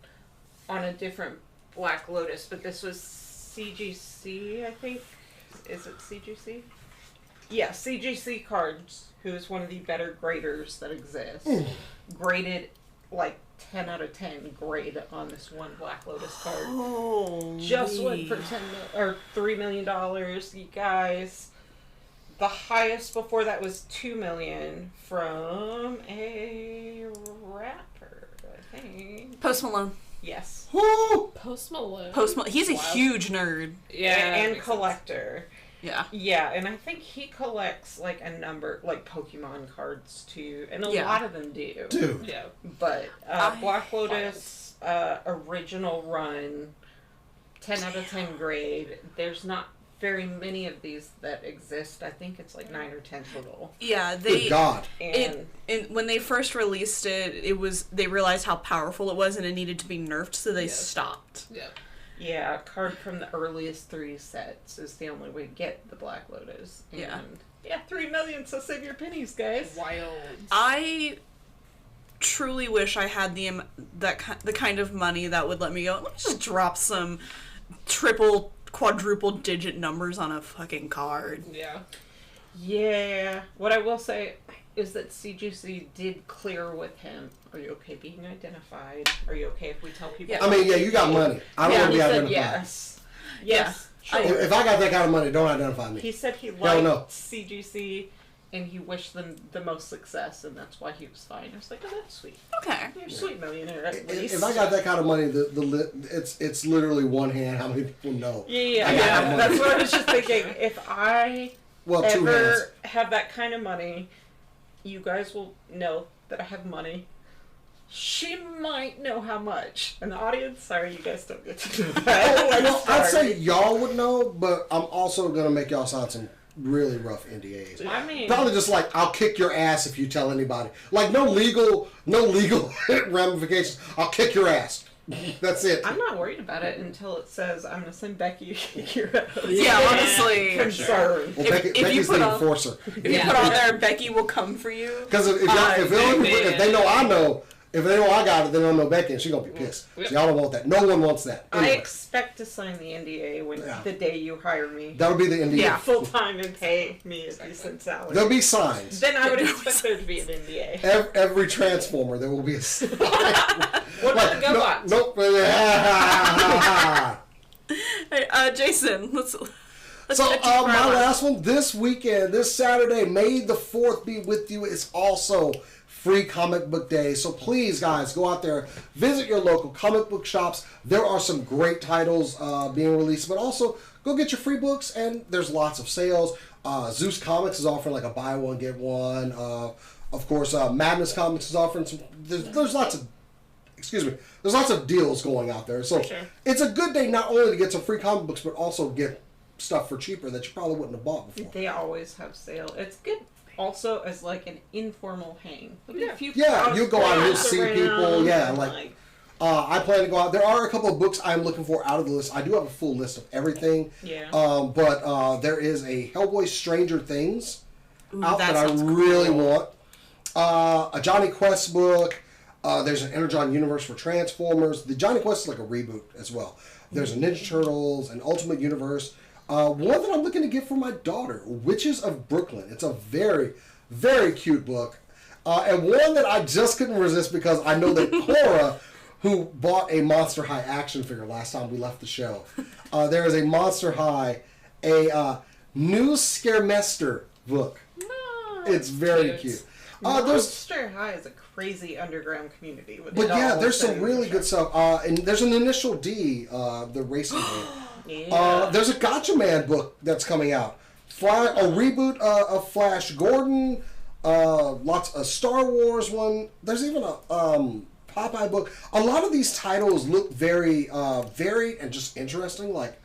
S3: on a different Black Lotus, but this was CGC, I think. Is it CGC? Yeah, CGC Cards, who is one of the better graders that exists, graded like 10 out of 10 grade on this one Black Lotus card. Just went for $3 million, you guys. The highest before that was $2 million from a rapper, I think.
S4: Post Malone.
S3: Yes.
S2: Post Malone.
S4: He's a
S3: Wow.
S4: huge nerd.
S2: Yeah.
S3: And
S2: makes
S3: collector.
S4: Yeah.
S3: Yeah, and I think he collects like a number, like Pokemon cards too, and a
S4: Yeah.
S3: lot of them do.
S2: sense.
S1: Dude.
S2: Yeah.
S3: But Black Lotus original run, 10 out of 10 grade. There's not very many of these that exist. I think it's like 9 or 10 total.
S4: Yeah,
S1: Good God.
S3: And
S4: when they first released it, they realized how powerful it was and it needed to be nerfed, so they
S2: Yes.
S4: stopped.
S2: Yeah.
S3: yeah, a card from the earliest 3 sets is the only way to get the Black Lotus. And
S4: Yeah.
S3: $3 million, so save your pennies, guys.
S2: Wild.
S4: I truly wish I had the kind of money that would let me go, let me just drop some triple, quadruple digit numbers on a fucking card.
S2: Yeah.
S3: Yeah. What I will say is that CGC did clear with him. Are you okay being identified? Are you okay if we tell people?
S4: Yeah.
S1: I mean, yeah, you got money. I don't
S3: Yeah,
S1: want to
S3: he
S1: be
S3: said
S1: identified.
S3: yes. Yes.
S4: I-
S3: Sure.
S1: If I got that kind of money, don't identify me.
S3: He said he
S1: Hell
S3: liked
S1: no.
S3: CGC and he wished them the most success, and that's why he was fine. I was like, oh, that's sweet.
S4: Okay.
S3: You're a sweet millionaire, at least.
S1: If I got that kind of money, it's literally one hand. How many people know?
S3: Yeah,
S1: I got that money.
S3: that's what I was just thinking. If I
S1: Well, 2 hands.
S3: ever have that kind of money, you guys will know that I have money. She might know how much. And the audience, sorry, you guys don't get to know that.
S1: Well, I'd say y'all would know, but I'm also gonna make y'all sign some really rough NDAs.
S3: I mean,
S1: Probably just like, I'll kick your ass if you tell anybody. Like no legal ramifications. I'll kick your ass. That's it.
S3: I'm not worried about it until it says I'm gonna send Becky your house.
S4: Yeah, honestly.
S3: Concern.
S1: Well,
S4: if you
S1: Becky's
S4: put
S1: the
S4: on-
S1: enforcer.
S4: If you put on there, Becky will come for you.
S1: Because if they know I know, if they know I got it, they don't know Becky, and she's gonna be pissed. So y'all don't want that. No one wants that.
S3: I
S1: Anyway,
S3: expect to sign the NDA when
S1: Yeah.
S3: the day you hire me
S1: that'll be the NDA.
S4: Yeah.
S3: full time and pay me a decent salary.
S1: There'll be signs.
S3: Then I would expect there to be an NDA.
S1: Every transformer, there will be a sign.
S3: What about the GoBots?
S1: Nope.
S4: Hey, Jason,
S1: So my last one this weekend, this Saturday, May the 4th be with you. It's also Free Comic Book Day. So please, guys, go out there, visit your local comic book shops. There are some great titles being released, but also go get your free books, and there's lots of sales. Zeus Comics is offering like a buy one, get one. Of course, Madness Comics is offering some. There's lots of. Excuse me. There's lots of deals going out there. So it's a good day not only to get some free comic books, but also get stuff for cheaper that you probably wouldn't have bought before.
S3: They always have sale. It's good also as like an informal hang.
S1: You go out and you'll see people. Yeah, like I plan to go out. There are a couple of books I'm looking for out of the list. I do have a full list of everything.
S3: Yeah.
S1: But there is a Hellboy Stranger Things out that I really want. A Johnny Quest book. There's an Energon Universe for Transformers. The Johnny Quest is like a reboot as well. There's a Ninja Turtles, an Ultimate Universe. One that I'm looking to get for my daughter, Witches of Brooklyn. It's a very, very cute book. And one that I just couldn't resist because I know that Cora, who bought a Monster High action figure last time we left the show, there is a Monster High, a new Scaremester book. It's very cute.
S3: Monster High is a crazy underground community.
S1: But yeah, there's some really good stuff. And there's an Initial D, the racing game. There's a Gotcha Man book that's coming out. A reboot of Flash Gordon. Lots of Star Wars one. There's even a Popeye book. A lot of these titles look very varied and just interesting. Like,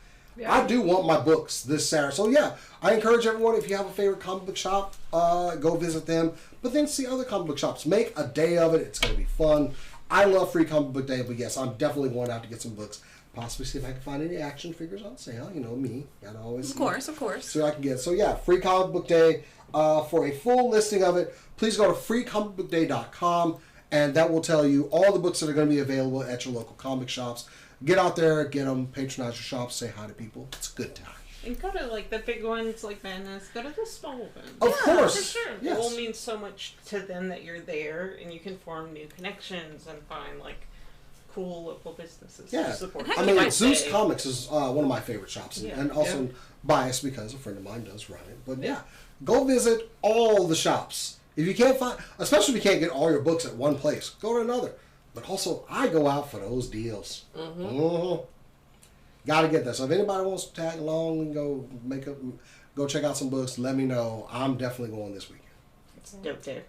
S1: I do want my books this Saturday. So yeah, I encourage everyone, if you have a favorite comic book shop, go visit them. But then see other comic book shops. Make a day of it. It's going to be fun. I love Free Comic Book Day, but yes, I'm definitely going out to get some books. Possibly see if I can find any action figures on sale. You know me. Gotta always.
S4: Of course.
S1: So I can get. So yeah, Free Comic Book Day. For a full listing of it, please go to freecomicbookday.com, and that will tell you all the books that are going to be available at your local comic shops. Get out there, get them, patronize your shops, say hi to people. It's a good time.
S3: And go to like the big ones like Madness. Go to the small ones.
S1: Of course.
S3: For sure.
S1: Yes.
S3: It will mean so much to them that you're there, and you can form new connections and find like cool local businesses to support.
S1: I mean, Zeus Comics is one of my favorite shops, and also biased because a friend of mine does run it. But yeah, go visit all the shops. If you can't find, especially if you can't get all your books at one place, go to another. But also, I go out for those deals. Got to get that. So if anybody wants to tag along and go check out some books, let me know. I'm definitely going this weekend.
S3: It's dope too.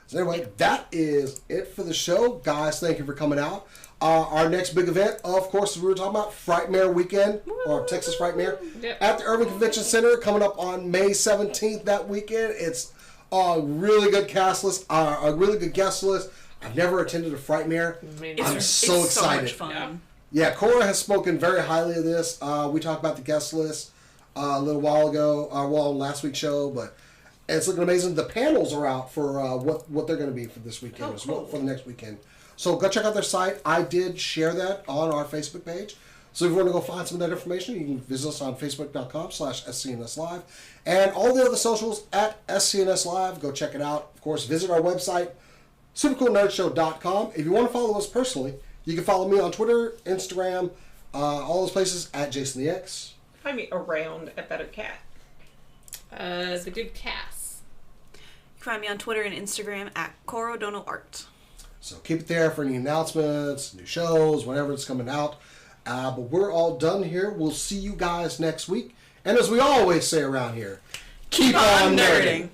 S1: So anyway, that is it for the show. Guys, thank you for coming out. Our next big event, of course, as we were talking about, Frightmare Weekend, or Texas Frightmare, at the Urban Convention Center, coming up on May 17th that weekend. It's a really good cast list, a really good guest list. I've never attended a Frightmare. I'm so excited.
S4: So much fun.
S1: Yeah, Cora has spoken very highly of this. We talked about the guest list a little while ago, on last week's show, but it's looking amazing. The panels are out for what they're going to be for this weekend as well, for the next weekend. So go check out their site. I did share that on our Facebook page. So if you want to go find some of that information, you can visit us on facebook.com/SCNS Live. And all the other socials at SCNS Live. Go check it out. Of course, visit our website, supercoolnerdshow.com. If you want to follow us personally, you can follow me on Twitter, Instagram, all those places at Jason the X.
S3: Find me around at Better Cat.
S2: The good Cass.
S4: You can find me on Twitter and Instagram at CoroDonoArt.
S1: So keep it there for any announcements, new shows, whatever's coming out. But we're all done here. We'll see you guys next week. And as we always say around here, keep on nerding.